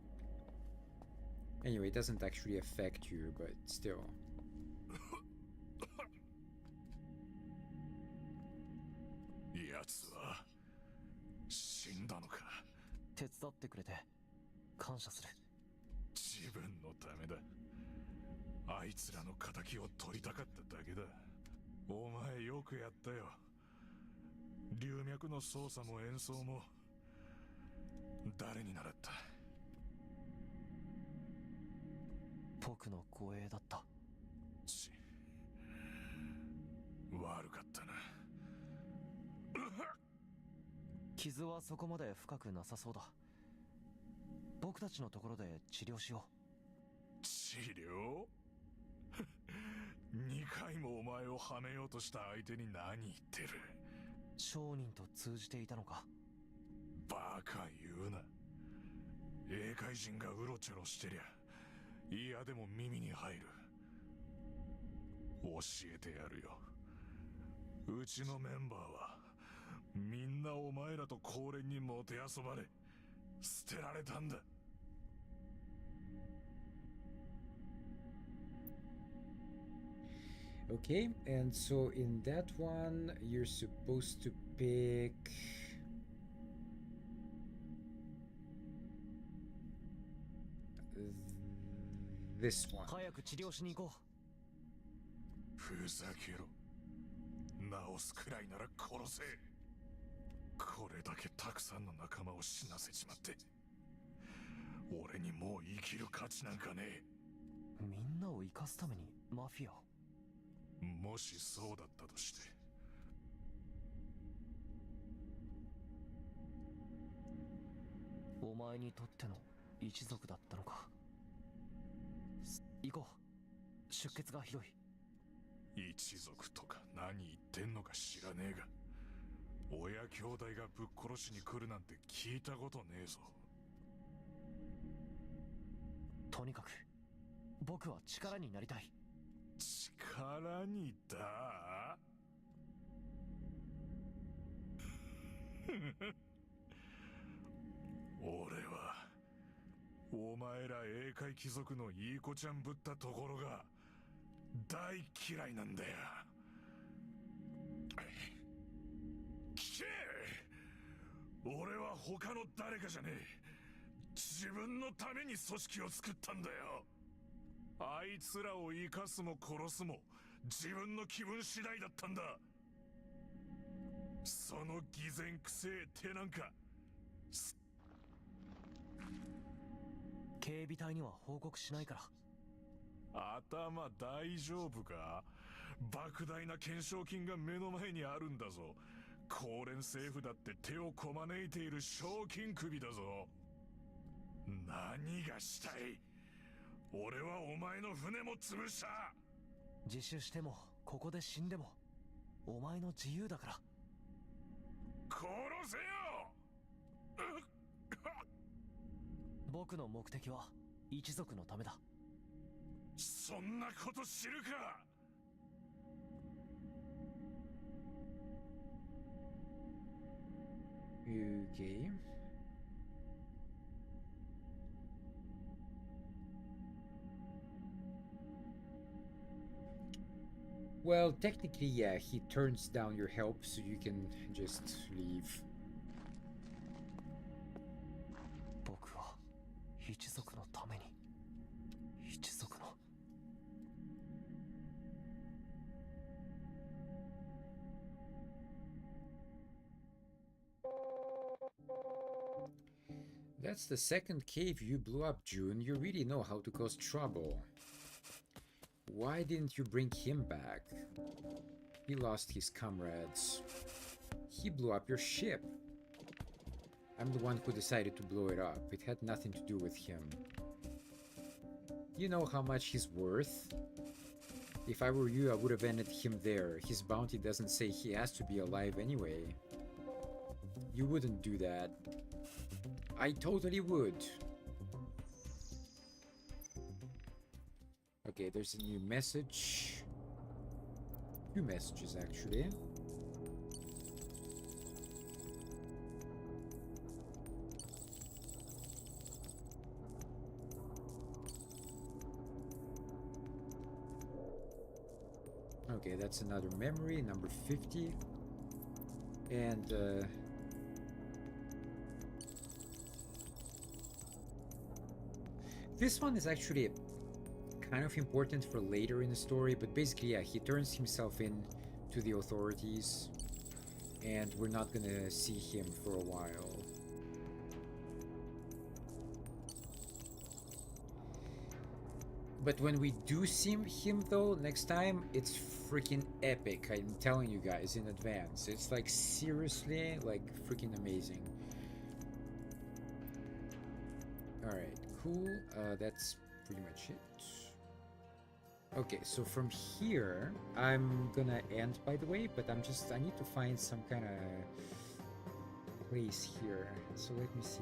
Anyway, it doesn't actually affect you, but still. 奴は死んだのか。手伝ってくれて感謝する。自分のためだ。あいつらの仇を取りたかっただけだ。お前よくやったよ。龍脈の操作も演奏も誰に習った？僕の護衛だった。悪かったな。傷はそこまで深くなさそうだ。僕たちのところで治療しよう。治療？2回もお前をはめようとした相手に何言ってる？商人と通じていたのか？バカ言うな。英海人がうろちょろしてりゃ嫌でも耳に入る。教えてやるよ。うちのメンバーはみんなお前らと高廉にもてあそばれ捨てられたんだ。Okay, and so in that one, you're supposed to pick... this one. 早く治療しに行こふざけろ。治すくらいなら殺せ。これだけたくさんの仲間を死なせちまって、俺にもう生きる価値なんかねう。みんなを生かすためにマフィアを。もしそうだったとして。お前にとっての一族だったのか。行こう。出血がひどい。一族とか何言ってんのか知らねえが、親兄弟がぶっ殺しに来るなんて聞いたことねえぞ。とにかく僕は力になりたい。力にだ俺はお前ら英海貴族のいい子ちゃんぶったところが大嫌いなんだよ。聞け！俺は他の誰かじゃねえ。自分のために組織を作ったんだよ。あいつらを生かすも殺すも自分の気分次第だったんだ。その偽善くせえ手なんか。警備隊には報告しないから。頭大丈夫か？莫大な懸賞金が目の前にあるんだぞ。高連政府だって手をこまねいている賞金首だぞ。何がしたい？俺はお前の船も潰した。自首してもここで死んでもお前の自由だから。殺せよ！僕の目的は一族のためだ。そんなこと知るか！Okay. Well, technically, yeah, he turns down your help, so you can just leave. 僕は一族のために。一族の。That's the second cave you blew up, June. You really know how to cause trouble. Why didn't you bring him back? He lost his comrades. He blew up your ship. I'm the one who decided to blow it up. It had nothing to do with him. You know how much he's worth? If I were you, I would have ended him there. His bounty doesn't say he has to be alive anyway. You wouldn't do that. I totally would. Okay, there's a new message. Few messages actually. Okay, that's another memory, number 50. And this one is actually kind of important for later in the story, but basically, yeah, he turns himself in to the authorities, and we're not gonna see him for a while. But when we do see him though, next time, it's freaking epic. I'm telling you guys in advance. It's like seriously, like freaking amazing. Alright, cool. That's pretty much it. Okay, so from here, I'm gonna end, by the way, but I need to find some kind of place here. So let me see.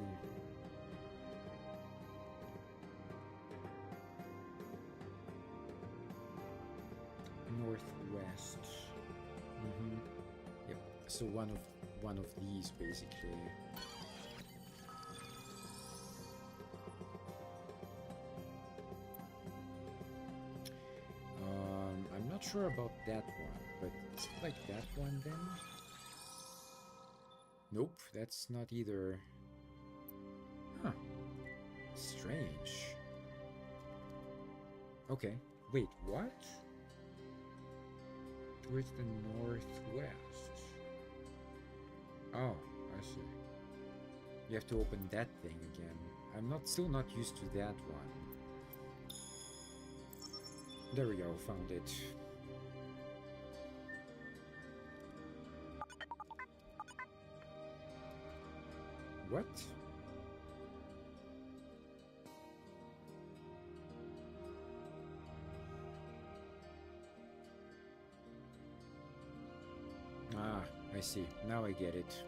Northwest. Yep. So one of these basically. I'm not sure about that one, but is it like that one then? Nope, that's not either. Huh. Strange. Okay. Wait, what? Towards the northwest. Oh, I see. You have to open that thing again. I'm still not used to that one. There we go, found it. What? Ah, I see. Now I get it.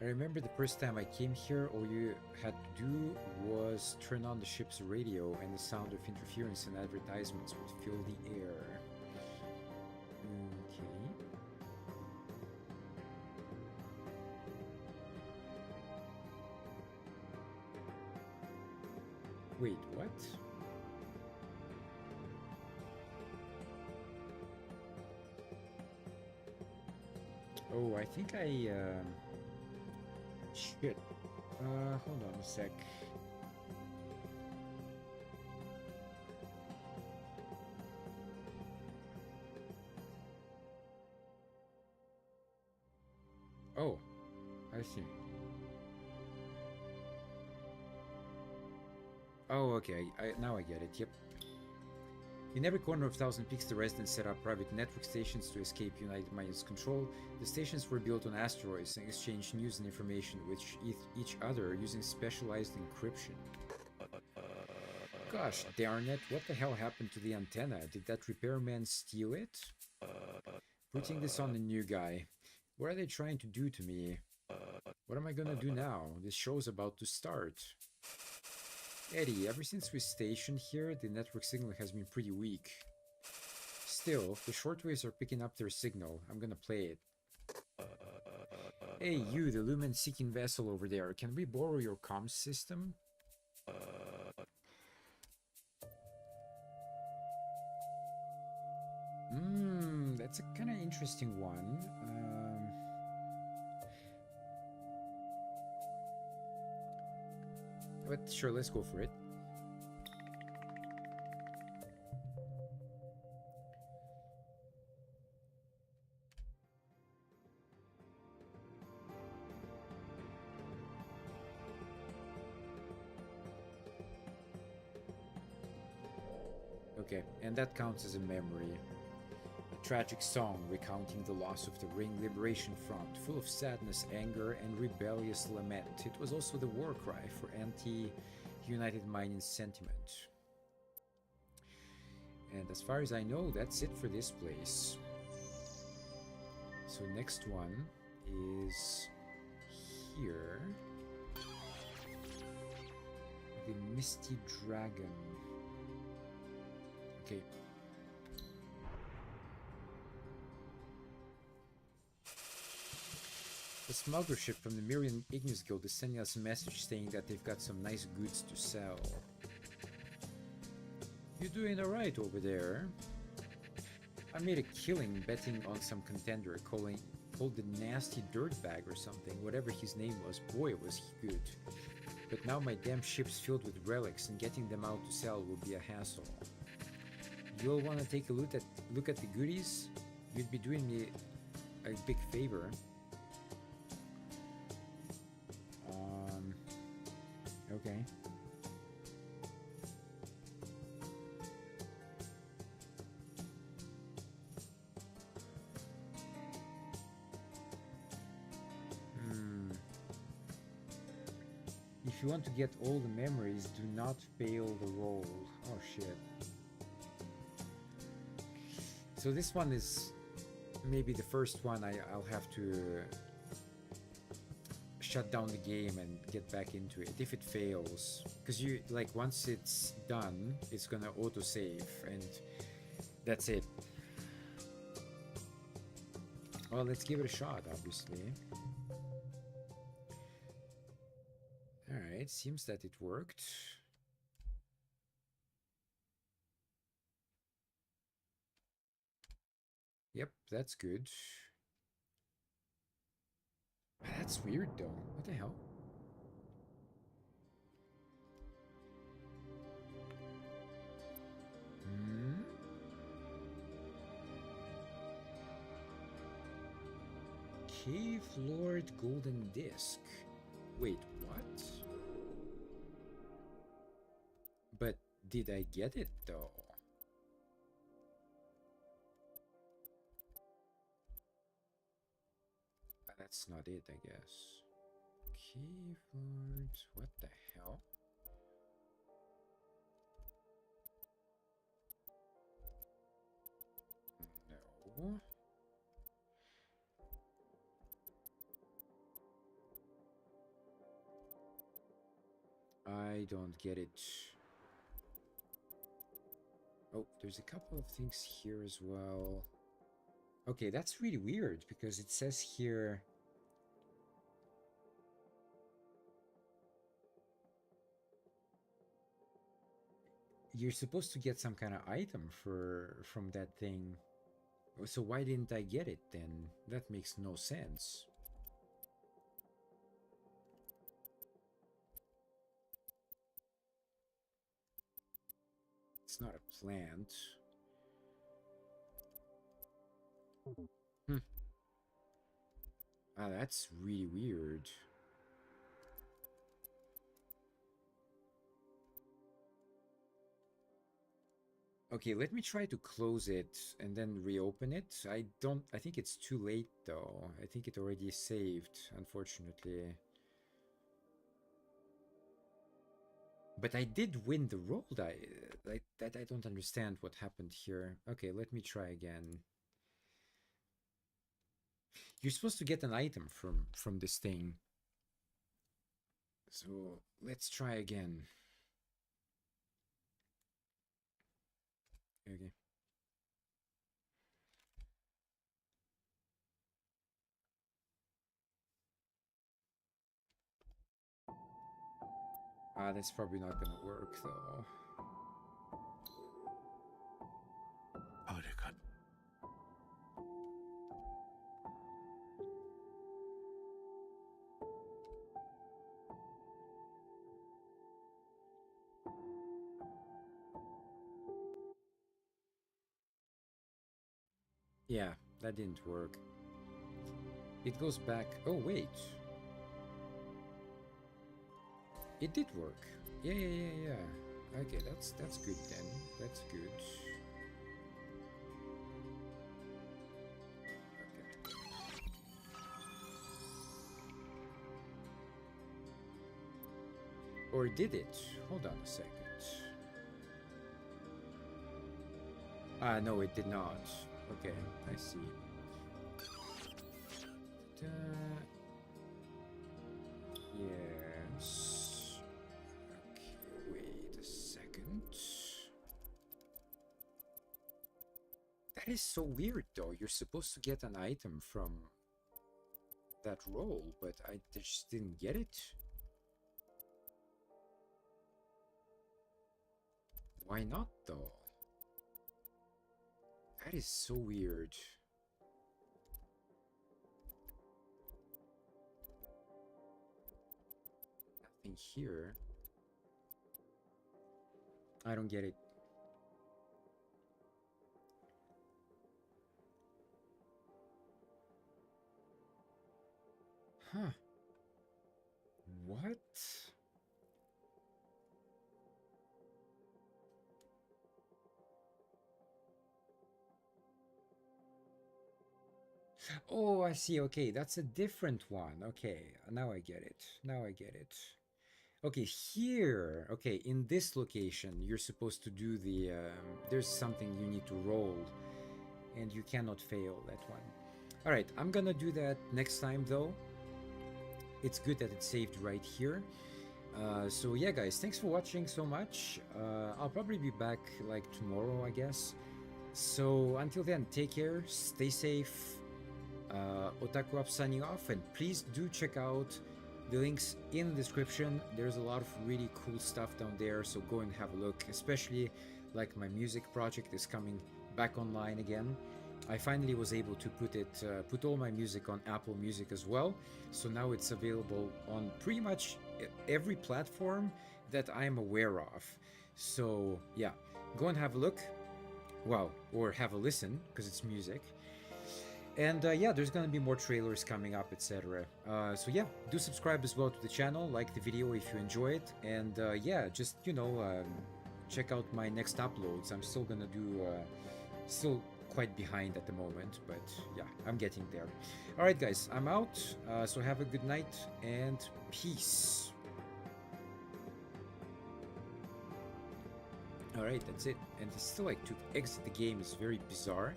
I remember the first time I came here, all you had to do was turn on the ship's radio and the sound of interference and advertisements would fill the air. Okay. Wait, what? Oh, I think shit. Hold on a sec. Oh, I see. Oh, okay. Now I get it. Yep. In every corner of Thousand Peaks, the residents set up private network stations to escape United Minds' control. The stations were built on asteroids and exchanged news and information with each other using specialized encryption. Gosh darn it, what the hell happened to the antenna? Did that repairman steal it? Putting this on the new guy. What are they trying to do to me? What am I gonna do now? This show's about to start. Eddie, ever since we stationed here, the network signal has been pretty weak. Still, the shortwaves are picking up their signal. I'm gonna play it. Hey, you, the lumen-seeking vessel over there. Can we borrow your comms system? That's a kind of interesting one. But sure, let's go for it. Okay, and that counts as a memory. A tragic song recounting the loss of the Ring Liberation Front, full of sadness, anger, and rebellious lament. It was also the war cry for anti-United Minds sentiment. And as far as I know, that's it for this place. So next one is here. The Misty Dragon. Okay. The smuggler ship from the Miriam Ignis Guild is sending us a message saying that they've got some nice goods to sell. You're doing alright over there. I made a killing betting on some contender called the Nasty Dirtbag or something, whatever his name was. Boy, was he good. But now my damn ship's filled with relics and getting them out to sell will be a hassle. You'll want to take a look at the goodies? You'd be doing me a big favor. Okay. If you want to get all the memories, do not fail the roll. Oh shit. So this one is maybe the first one I'll have to shut down the game and get back into it if it fails, because you like once it's done it's gonna autosave and that's it. Well, let's give it a shot, obviously. Alright, seems that it worked. Yep, that's good. That's weird though. What the hell? Hmm? Cave Lord Golden Disc. Wait, what? But did I get it though? That's not it, I guess. Cave Lord, what the hell? No. I don't get it. Oh, there's a couple of things here as well. Okay, that's really weird because it says here you're supposed to get some kind of item from that thing. So why didn't I get it then? That makes no sense. It's not a plant. Ah, that's really weird. Okay, let me try to close it and then reopen it. I think it's too late though. I think it already saved, unfortunately. But I did win the roll. I don't understand what happened here. Okay, let me try again. You're supposed to get an item from this thing. So let's try again. Okay. Ah, that's probably not gonna work though. あれか Yeah, that didn't work. It goes back. Oh, wait. It did work. Yeah. Okay, that's good then. That's good. Okay. Or did it? Hold on a second. Ah, no, it did not. Okay, I see. That is so weird, though. You're supposed to get an item from that roll, but I just didn't get it. Why not, though? That is so weird. Nothing here. I don't get it. Huh. What? Oh, I see. Okay, that's a different one. Okay, now I get it. Now I get it. Okay, here. Okay, in this location, you're supposed to do the... there's something you need to roll, and you cannot fail that one. All right, I'm gonna do that next time, though. It's good that it's saved right here. So yeah, guys, thanks for watching so much. I'll probably be back like tomorrow, I guess. So until then, take care, stay safe. Otaku Up signing off, and please do check out the links in the description. There's a lot of really cool stuff down there, so go and have a look. Especially like my music project is coming back online again. I finally was able to put all my music on Apple Music as well. So now it's available on pretty much every platform that I'm aware of. So yeah, go and have a look. Wow, or have a listen, because it's music. And yeah, there's gonna be more trailers coming up, etc. So yeah, do subscribe as well to the channel, like the video if you enjoy it, and yeah, just, you know, check out my next uploads. I'm still gonna do, still quite behind at the moment, but yeah, I'm getting there. Alright guys, I'm out, so have a good night, and peace. Alright, that's it. And still, like, to exit the game is very bizarre,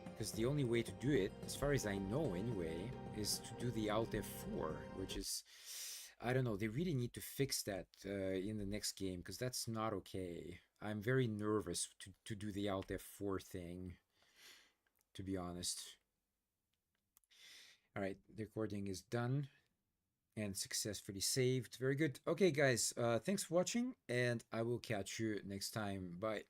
because the only way to do it, as far as I know anyway, is to do the Alt F4, which is, I don't know, they really need to fix that in the next game, because that's not okay. I'm very nervous to do the Alt F4 thing, to be honest. Alright, the recording is done and successfully saved. Very good. Okay, guys, thanks for watching, and I will catch you next time. Bye.